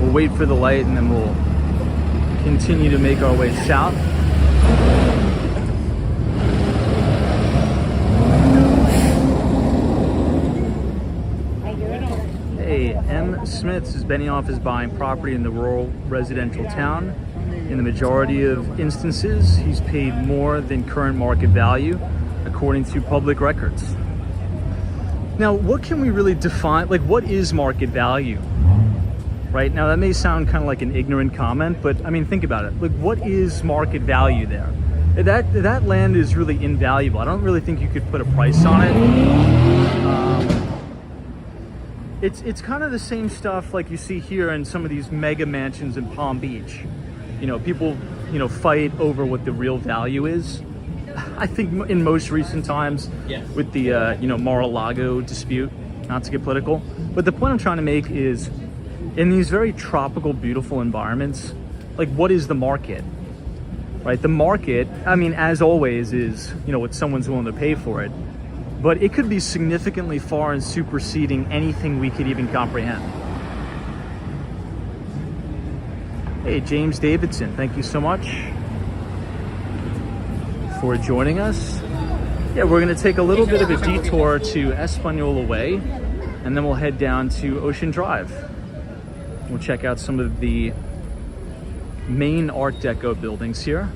Speaker 1: We'll wait for the light and then we'll continue to make our way south. Hey, M. Smith's is Benioff is buying property in the rural residential town. In the majority of instances, he's paid more than current market value, according to public records. Now, what can we really define? Like, what is market value? Right now, that may sound kind of like an ignorant comment, but I mean, think about it. Like, what is market value there? That land is really invaluable. I don't really think you could put a price on it. It's kind of the same stuff like you see here in some of these mega mansions in Palm Beach. You know, people, you know, fight over what the real value is. I think in most recent times, with the you know, Mar-a-Lago dispute, not to get political, but the point I'm trying to make is, in these very tropical, beautiful environments, like, what is the market? Right? The market, I mean, as always, is, you know, what someone's willing to pay for it. But it could be significantly far and superseding anything we could even comprehend. Hey, James Davidson, thank you so much for joining us. Yeah, we're gonna take a little bit of a detour to Espanola Way, and then we'll head down to Ocean Drive. We'll check out some of the main Art Deco buildings here.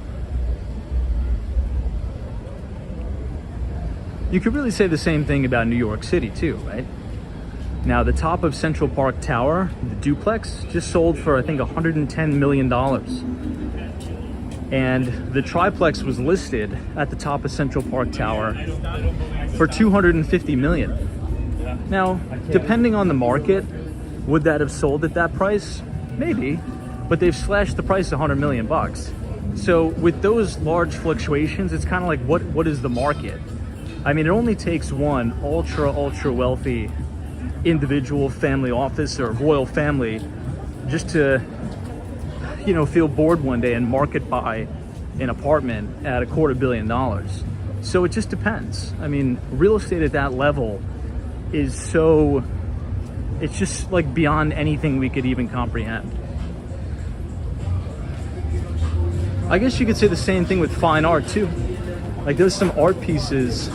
Speaker 1: You could really say the same thing about New York City too, right? Now, the top of Central Park Tower, the duplex, just sold for, I think, $110 million. And the triplex was listed at the top of Central Park Tower for $250 million. Now, depending on the market, would that have sold at that price? Maybe, but they've slashed the price $100 million. So with those large fluctuations, it's kind of like, what is the market? I mean, it only takes one ultra wealthy individual, family office, or royal family just to, you know, feel bored one day and market buy an apartment at $250 million. So it just depends. I mean, real estate at that level is so, it's just like beyond anything we could even comprehend. I guess you could say the same thing with fine art too. Like, there's some art pieces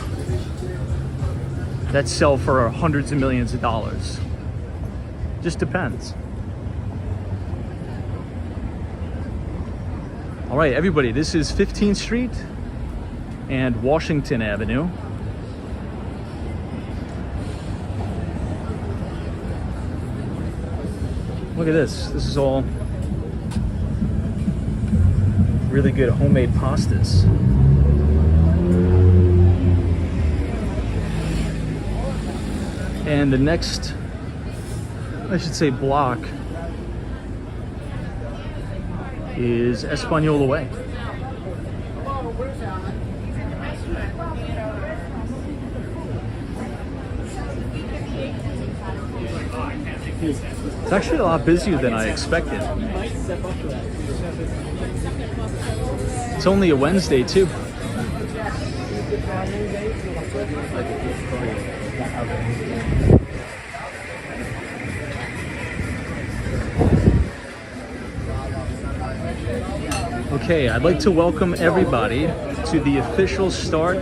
Speaker 1: that sell for hundreds of millions of dollars. Just depends. All right, everybody, this is 15th Street and Washington Avenue. Look at this. This is all really good homemade pastas. And the next, I should say, block is Espanola Way. It's actually a lot busier than I expected. It's only a Wednesday too. Okay, I'd like to welcome everybody to the official start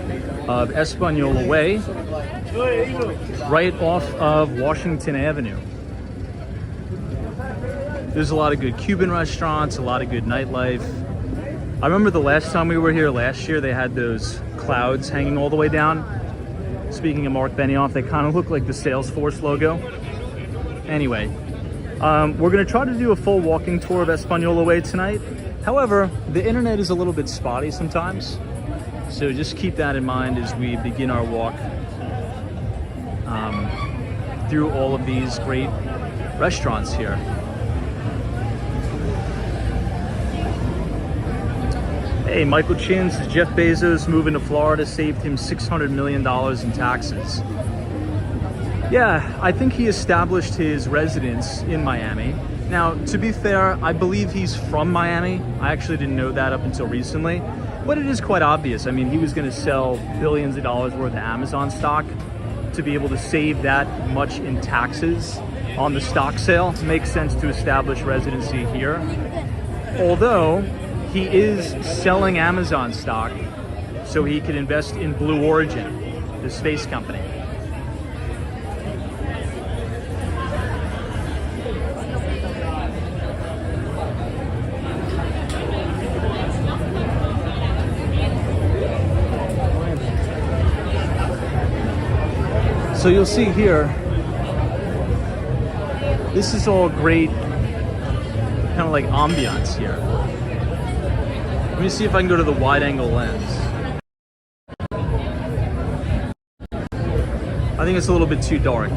Speaker 1: of Espanola Way, right off of Washington Avenue. There's a lot of good Cuban restaurants, a lot of good nightlife. I remember the last time we were here last year, they had those clouds hanging all the way down. Speaking of Mark Benioff, they kind of look like the Salesforce logo. Anyway, we're gonna try to do a full walking tour of Espanola Way tonight. However, the internet is a little bit spotty sometimes, so just keep that in mind as we begin our walk through all of these great restaurants here. Hey, Michael Chin says Jeff Bezos moving to Florida saved him $600 million in taxes. Yeah, I think he established his residence in Miami. Now, to be fair, I believe he's from Miami. I actually didn't know that up until recently, but it is quite obvious. I mean, he was going to sell billions of dollars worth of Amazon stock. To be able to save that much in taxes on the stock sale makes sense to establish residency here. Although he is selling Amazon stock so he could invest in Blue Origin, the space company. So you'll see here, this is all great, kind of like ambiance here. Let me see if I can go to the wide angle lens. I think it's a little bit too dark.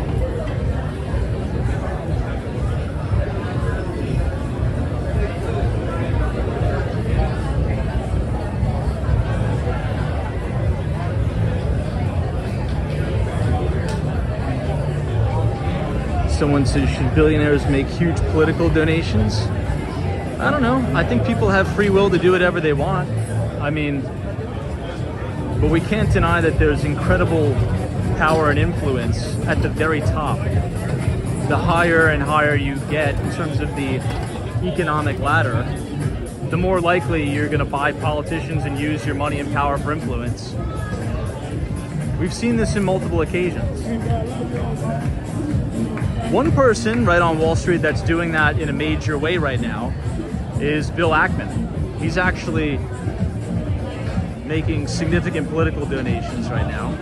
Speaker 1: Someone says, should billionaires make huge political donations? I don't know. I think people have free will to do whatever they want. I mean, but we can't deny that there's incredible power and influence at the very top. The higher and higher you get in terms of the economic ladder, the more likely you're going to buy politicians and use your money and power for influence. We've seen this in multiple occasions. One person right on Wall Street that's doing that in a major way right now is Bill Ackman. He's actually making significant political donations right now.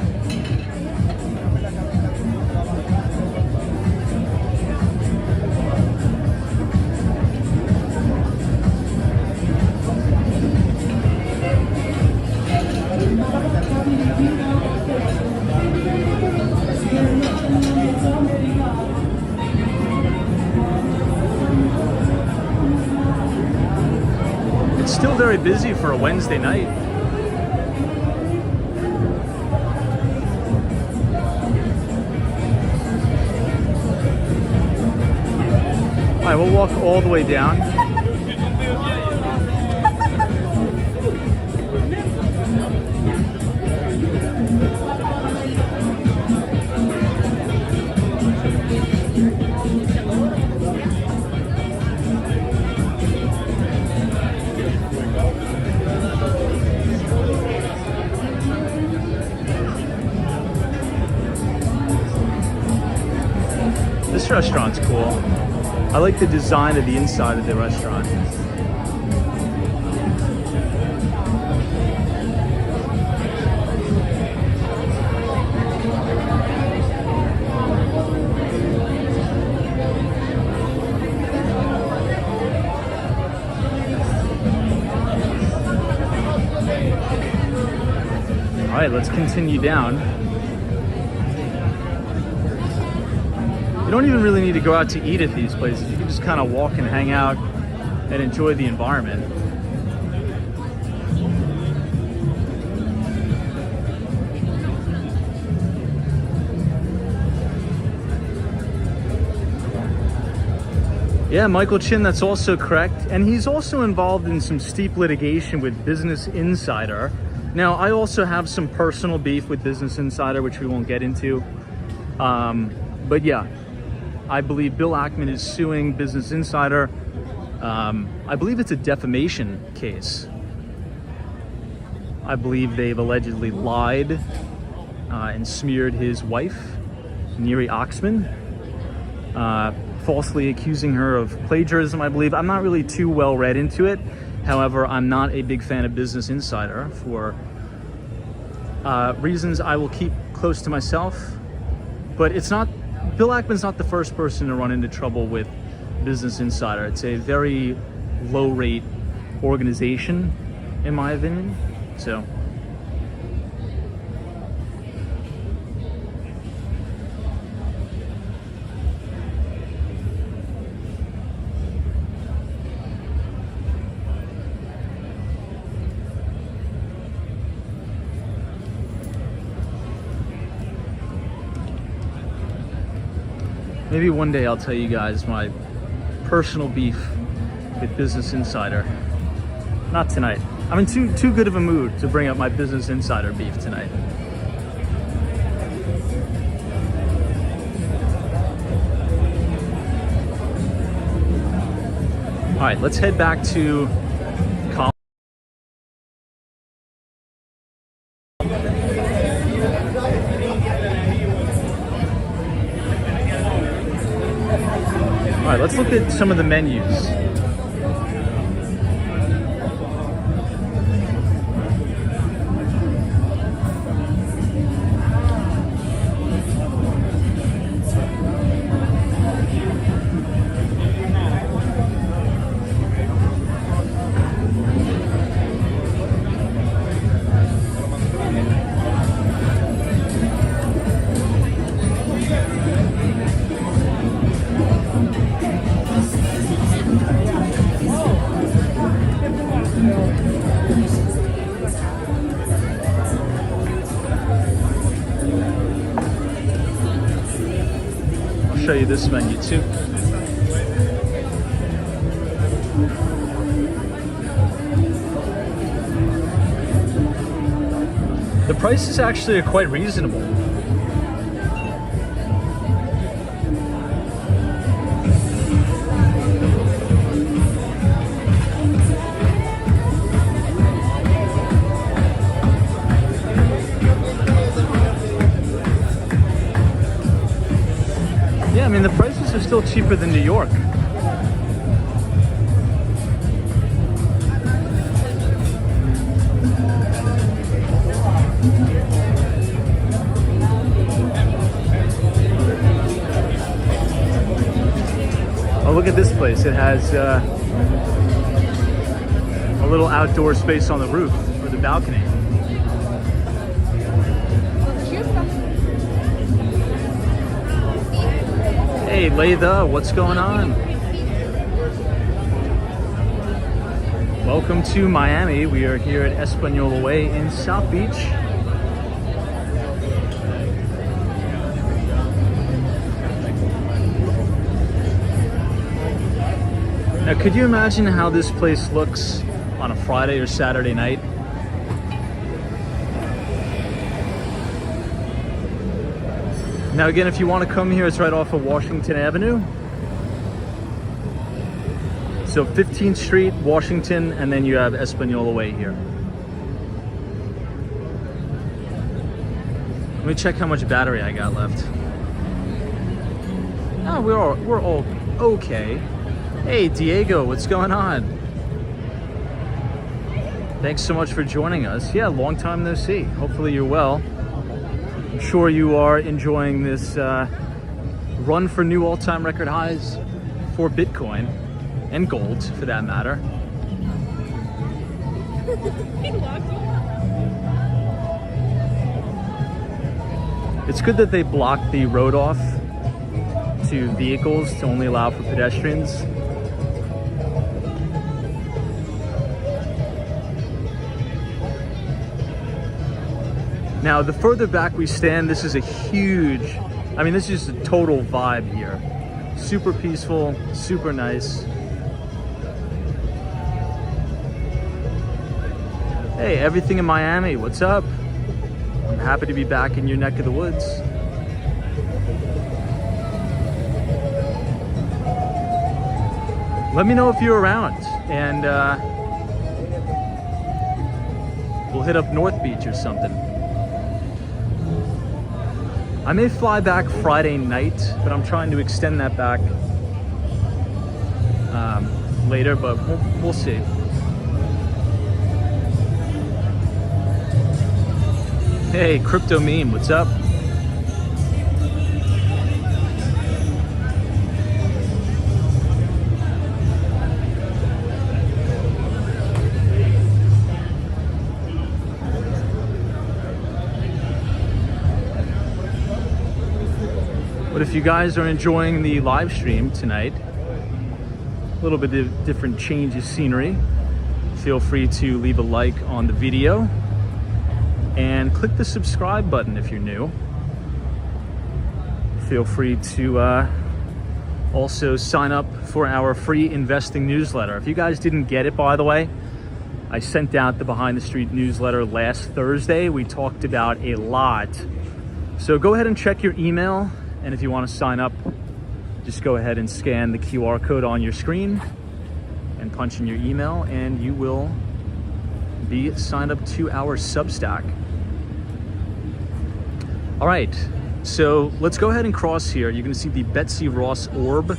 Speaker 1: Still very busy for a Wednesday night. All right, we'll walk all the way down. This restaurant's cool. I like the design of the inside of the restaurant. All right, let's continue down. You don't even really need to go out to eat at these places. You can just kind of walk and hang out and enjoy the environment. Yeah, Michael Chin, that's also correct. And he's also involved in some steep litigation with Business Insider. Now, I also have some personal beef with Business Insider, which we won't get into. But yeah, I believe Bill Ackman is suing Business Insider I believe it's a defamation case. I believe they've allegedly lied and smeared his wife, Neri Oxman, falsely accusing her of plagiarism, I believe. I'm not really too well read into it. However, I'm not a big fan of Business Insider for reasons I will keep close to myself. But it's not, Bill Ackman's not the first person to run into trouble with Business Insider. It's a very low rate organization, in my opinion. So maybe one day I'll tell you guys my personal beef with Business Insider. Not tonight. I'm in too good of a mood to bring up my Business Insider beef tonight. All right, let's head back to college. All right, let's look at some of the menus. Show you this menu too. The prices actually are quite reasonable. Yeah, I mean, the prices are still cheaper than New York. Oh, look at this place. It has a little outdoor space on the roof for the balcony. Hey, Latha, what's going on? Welcome to Miami. We are here at Espanola Way in South Beach. Now, could you imagine how this place looks on a Friday or Saturday night? Now again, if you want to come here, it's right off of Washington Avenue. So 15th Street, Washington, and then you have Espanola Way here. Let me check how much battery I got left. Oh, we're all okay. Hey, Diego, what's going on? Thanks so much for joining us. Yeah, long time no see. Hopefully you're well. I'm sure you are enjoying this run for new all-time record highs for Bitcoin and gold, for that matter. It's good that they blocked the road off to vehicles to only allow for pedestrians. Now, the further back we stand, this is a huge, I mean, this is just a total vibe here. Super peaceful, super nice. Hey, everything in Miami, what's up? I'm happy to be back in your neck of the woods. let me know if you're around, and we'll hit up North Beach or something. I may fly back Friday night, but I'm trying to extend that back later, but we'll see. Hey, Crypto Meme, what's up? But if you guys are enjoying the live stream tonight, a little bit of different change of scenery, feel free to leave a like on the video and click the subscribe button if you're new. Feel free to also sign up for our free investing newsletter. If you guys didn't get it, by the way, I sent out the Behind the Street newsletter last Thursday. We talked about a lot. So go ahead and check your email. And if you want to sign up, just go ahead and scan the QR code on your screen and punch in your email, and you will be signed up to our Substack. All right, so let's go ahead and cross here. You're going to see the Betsy Ross Orb,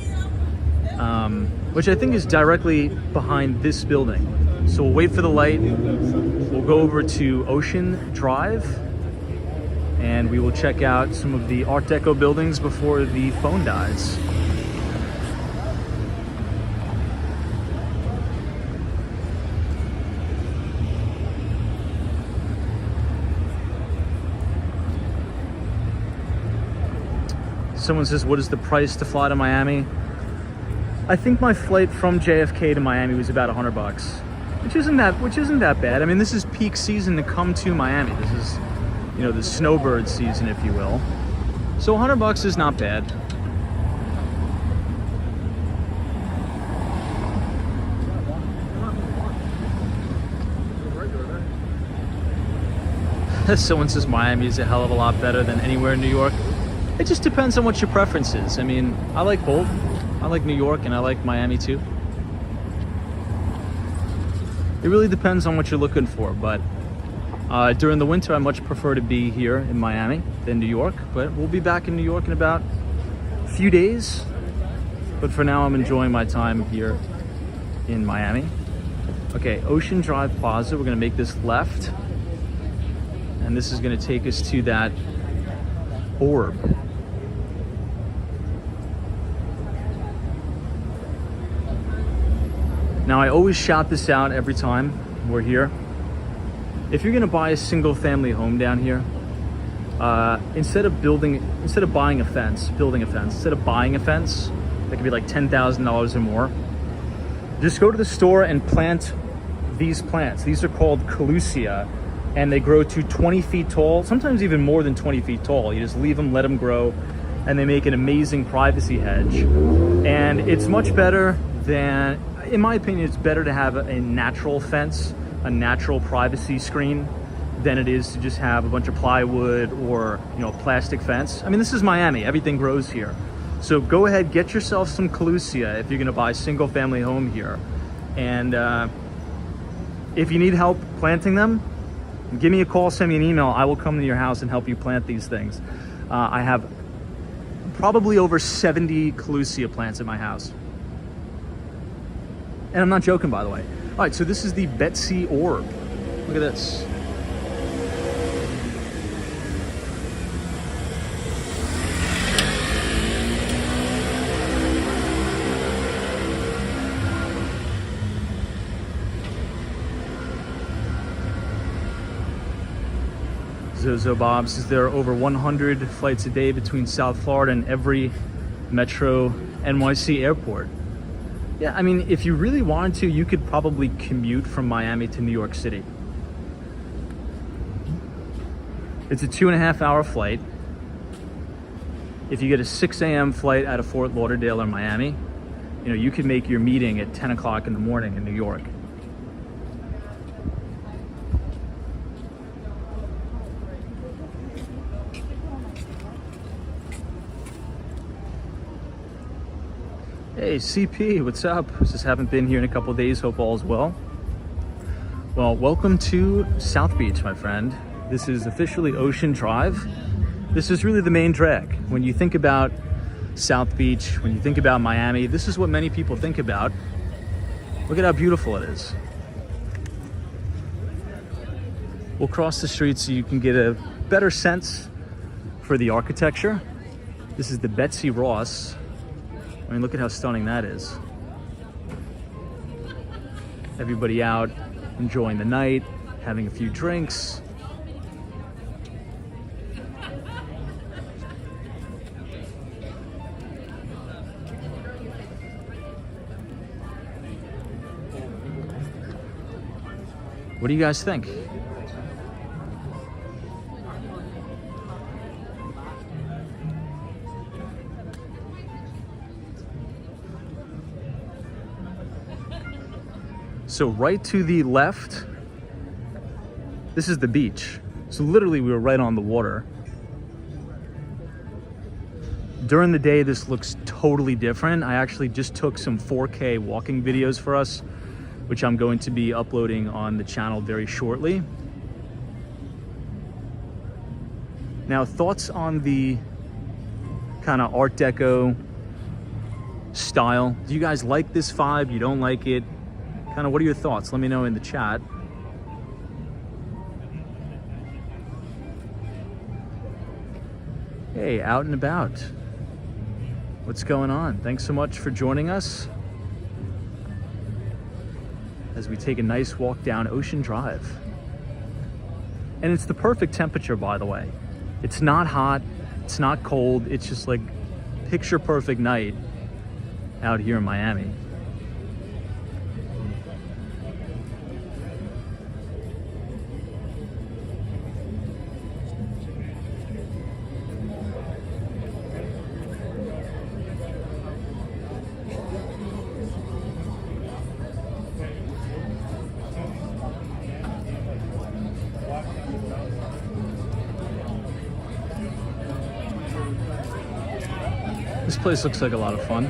Speaker 1: which I think is directly behind this building. So we'll wait for the light. We'll go over to Ocean Drive, and we will check out some of the Art Deco buildings before the phone dies. Someone says, what is the price to fly to Miami? I think my flight from JFK to Miami was about $100, which isn't that bad. I mean, this is peak season to come to Miami. This is, you know, the snowbird season, if you will. So $100 is not bad. Someone says Miami is a hell of a lot better than anywhere in New York. It just depends on what your preference is. I mean, I like both. I like New York and I like Miami too. It really depends on what you're looking for, but during the winter, I much prefer to be here in Miami than New York, but we'll be back in New York in about a few days. But for now, I'm enjoying my time here in Miami. Okay, Ocean Drive Plaza, we're gonna make this left. And this is gonna take us to that orb. Now, I always shout this out every time we're here. If you're gonna buy a single family home down here, instead of buying a fence, instead of buying a fence, that could be like $10,000 or more, just go to the store and plant these plants. These are called Calusia, and they grow to 20 feet tall, sometimes even more than 20 feet tall. You just leave them, let them grow, and they make an amazing privacy hedge. And it's much better than, in my opinion, it's better to have a natural fence, a natural privacy screen, than it is to just have a bunch of plywood or, you know, a plastic fence. I mean, this is Miami, everything grows here. So go ahead, get yourself some Calusia if you're gonna buy a single family home here. And if you need help planting them, give me a call, send me an email. I will come to your house and help you plant these things. I have probably over 70 Calusia plants in my house. And I'm not joking, by the way. All right, so this is the Betsy Orb. Look at this. Zozo Bob says there are over 100 flights a day between South Florida and every Metro NYC airport. Yeah, I mean, if you really wanted to, you could probably commute from Miami to New York City. It's a 2.5-hour flight. If you get a 6 a.m. flight out of Fort Lauderdale or Miami, you know, you could make your meeting at 10 o'clock in the morning in New York. Hey, CP, what's up? Just haven't been here in a couple of days. Hope all's well. Well, welcome to South Beach, my friend. This is officially Ocean Drive. This is really the main drag. When you think about South Beach, when you think about Miami, this is what many people think about. Look at how beautiful it is. We'll cross the street so you can get a better sense for the architecture. This is the Betsy Ross. I mean, look at how stunning that is. Everybody out enjoying the night, having a few drinks. What do you guys think? So right to the left, this is the beach. So literally we were right on the water. During the day, this looks totally different. I actually just took some 4K walking videos for us, which I'm going to be uploading on the channel very shortly. Now, thoughts on the kind of Art Deco style? Do you guys like this vibe? You don't like it? Kind of, what are your thoughts? Let me know in the chat. Hey, out and about. What's going on? Thanks so much for joining us as we take a nice walk down Ocean Drive. And it's the perfect temperature, by the way. It's not hot, it's not cold, it's just like picture perfect night out here in Miami. This place looks like a lot of fun.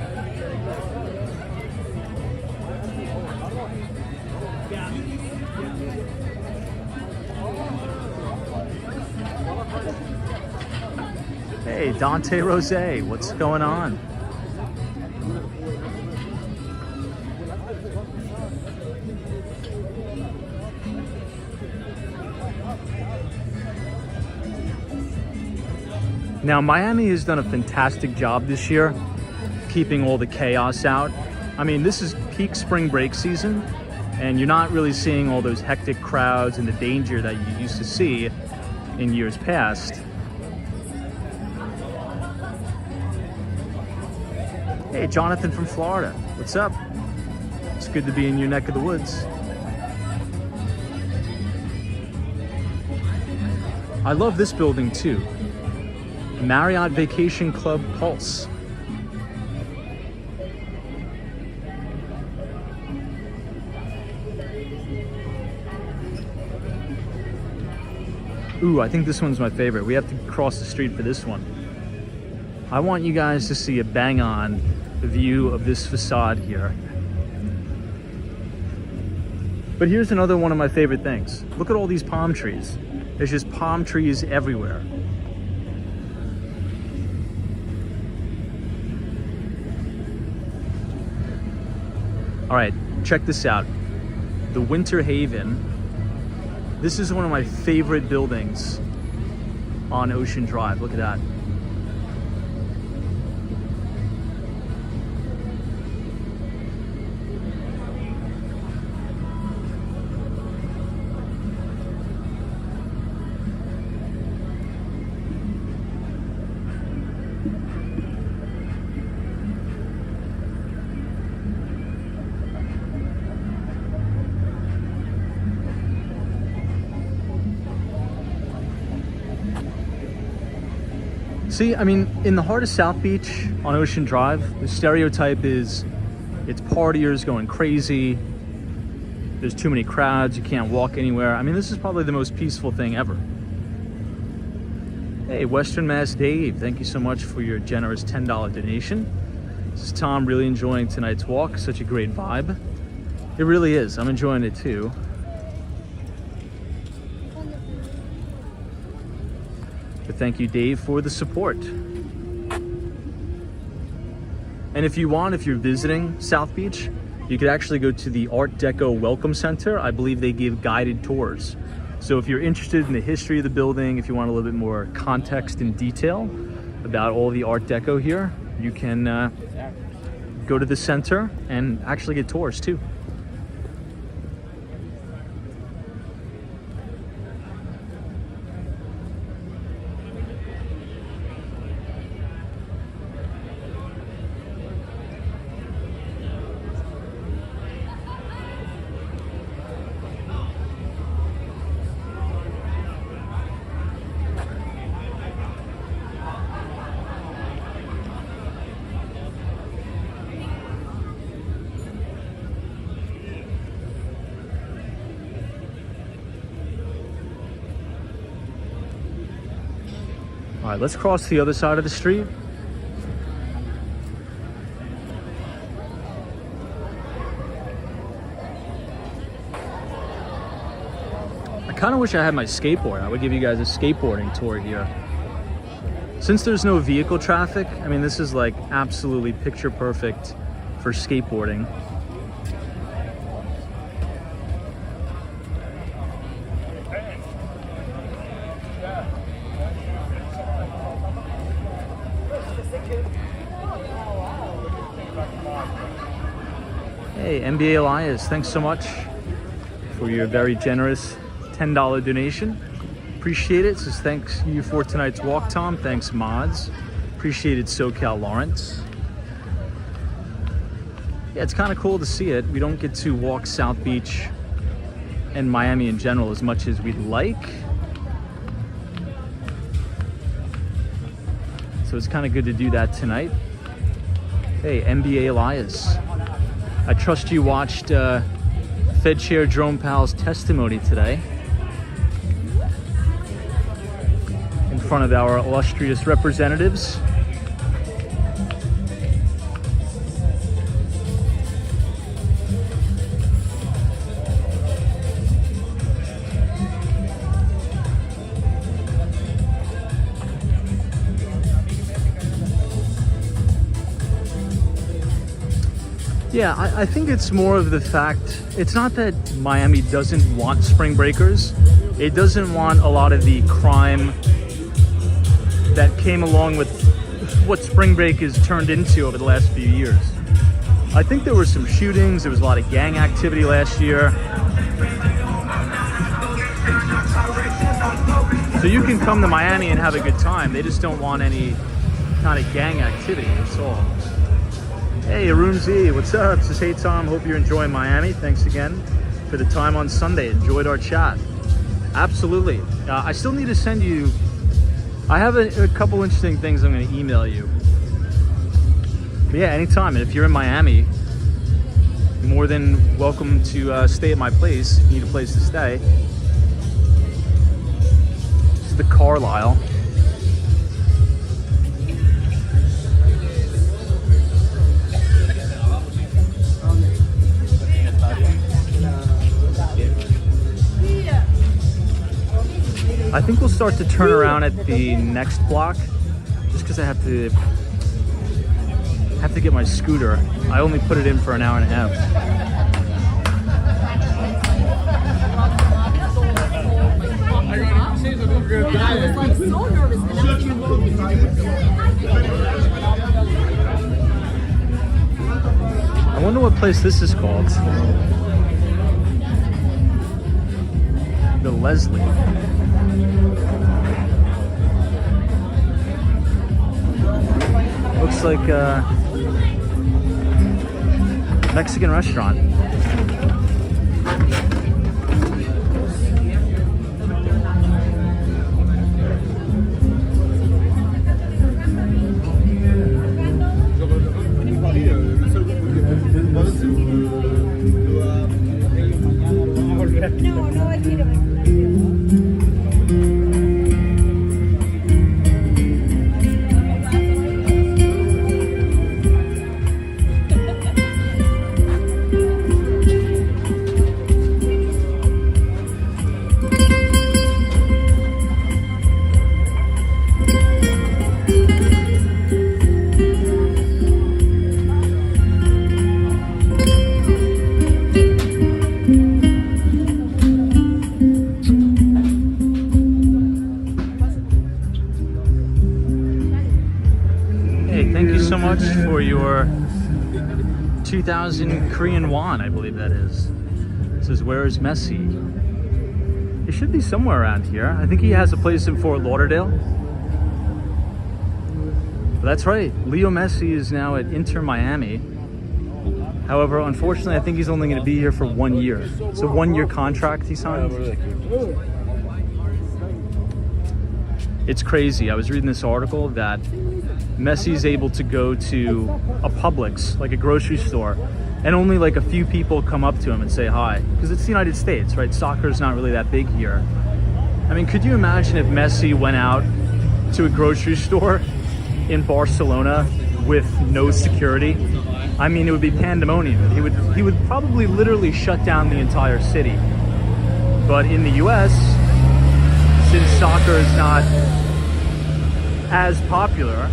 Speaker 1: Hey, Dante Rose, what's going on? Now, Miami has done a fantastic job this year keeping all the chaos out. I mean, this is peak spring break season, and you're not really seeing all those hectic crowds and the danger that you used to see in years past. Hey, Jonathan from Florida, what's up? It's good to be in your neck of the woods. I love this building too. Marriott Vacation Club Pulse. Ooh, I think this one's my favorite. We have to cross the street for this one. I want you guys to see a bang-on view of this facade here. But here's another one of my favorite things. Look at all these palm trees. There's just palm trees everywhere. All right, check this out. The Winter Haven. This is one of my favorite buildings on Ocean Drive. Look at that. See, I mean, in the heart of South Beach on Ocean Drive, the stereotype is it's partiers going crazy, there's too many crowds, you can't walk anywhere. I mean, this is probably the most peaceful thing ever. Hey, Western Mass Dave, thank you so much for your generous $10 donation. This is Tom, really enjoying tonight's walk. Such a great vibe. It really is. I'm enjoying it too. But thank you, Dave, for the support. And if you want, if you're visiting South Beach, you could actually go to the Art Deco Welcome Center. I believe they give guided tours. So if you're interested in the history of the building, if you want a little bit more context and detail about all the Art Deco here, you can go to the center and actually get tours too. All right, let's cross the other side of the street. I kind of wish I had my skateboard. I would give you guys a skateboarding tour here. Since there's no vehicle traffic, I mean, this is like absolutely picture perfect for skateboarding. Hey, NBA Elias, thanks so much for your very generous $10 donation. Appreciate it. Says thanks you for tonight's walk, Tom. Thanks, Mods. Appreciated SoCal Lawrence. Yeah, it's kind of cool to see it. We don't get to walk South Beach and Miami in general as much as we'd like. So it's kind of good to do that tonight. Hey, NBA Elias. I trust you watched Fed Chair Jerome Powell's testimony today in front of our illustrious representatives. Yeah, I think it's more of the fact, it's not that Miami doesn't want spring breakers. It doesn't want a lot of the crime that came along with what spring break has turned into over the last few years. I think there were some shootings, there was a lot of gang activity last year. So you can come to Miami and have a good time. They just don't want any kind of gang activity, that's all. Hey, Arun Z, what's up? Says, hey, Tom, hope you're enjoying Miami. Thanks again for the time on Sunday. Enjoyed our chat. Absolutely. I still need to send you, I have a couple interesting things I'm going to email you. But yeah, anytime. And if you're in Miami, you're more than welcome to stay at my place if you need a place to stay. This is the Carlisle. I think we'll start to turn around at the next block, just because I have to get my scooter. I only put it in for an hour and a half.
Speaker 2: I was like so nervous.
Speaker 1: I wonder what place this is called. The Leslie. Looks like a Mexican restaurant. 30,000 Korean won, I believe that is. It says, where is Messi? He should be somewhere around here. I think he has a place in Fort Lauderdale. But that's right, Leo Messi is now at Inter Miami. However, unfortunately, I think he's only going to be here for 1 year. It's a 1-year contract he signed. It's crazy. I was reading this article that Messi's able to go to a Publix, like a grocery store, and only like a few people come up to him and say hi, because it's the United States, right? Soccer is not really that big here. I mean, could you imagine if Messi went out to a grocery store in Barcelona with no security? I mean, it would be pandemonium. He would probably literally shut down the entire city. But in the US, since soccer is not as popular,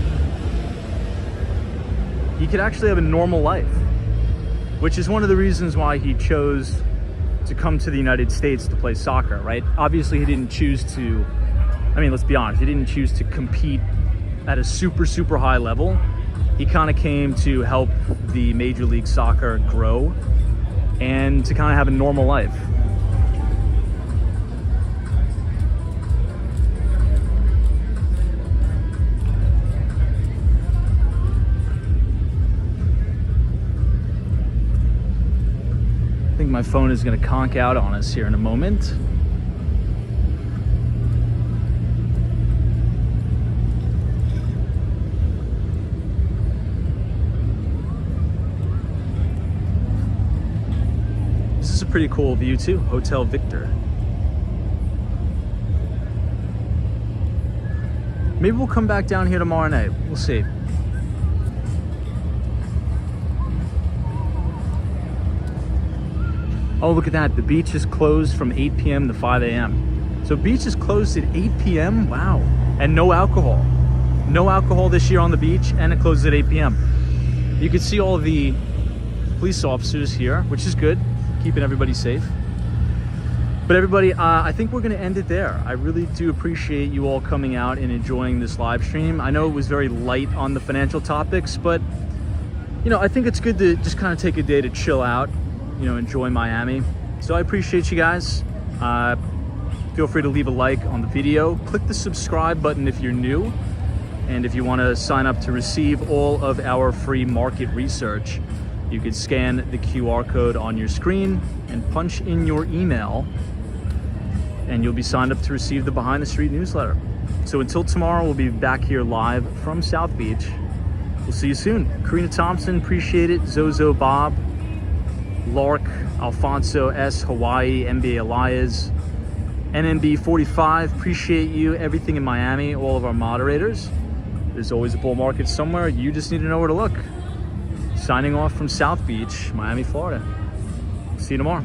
Speaker 1: he could actually have a normal life, which is one of the reasons why he chose to come to the United States to play soccer, right? Obviously, he didn't choose to, I mean, let's be honest, he didn't choose to compete at a super, super high level. He kind of came to help the Major League Soccer grow and to kind of have a normal life. I think my phone is going to conk out on us here in a moment. This is a pretty cool view too, Hotel Victor. Maybe we'll come back down here tomorrow night. We'll see. Oh, look at that. The beach is closed from 8 p.m. to 5 a.m. So beach is closed at 8 p.m. Wow. And no alcohol. No alcohol this year on the beach, and it closes at 8 p.m. You can see all the police officers here, which is good, keeping everybody safe. But everybody, I think we're going to end it there. I really do appreciate you all coming out and enjoying this live stream. I know it was very light on the financial topics, but you know, I think it's good to just kind of take a day to chill out, you know, enjoy Miami. So I appreciate you guys. Feel free to leave a like on the video. Click the subscribe button if you're new. And if you want to sign up to receive all of our free market research, you could scan the QR code on your screen and punch in your email, and you'll be signed up to receive the Behind the Street newsletter. So until tomorrow, we'll be back here live from South Beach. We'll see you soon. Karina Thompson, appreciate it. Zozo Bob, Lark, Alfonso S, Hawaii, NBA Elias, NMB 45, appreciate you. Everything in Miami, all of our moderators. There's always a bull market somewhere. You just need to know where to look. Signing off from South Beach, Miami, Florida. See you tomorrow.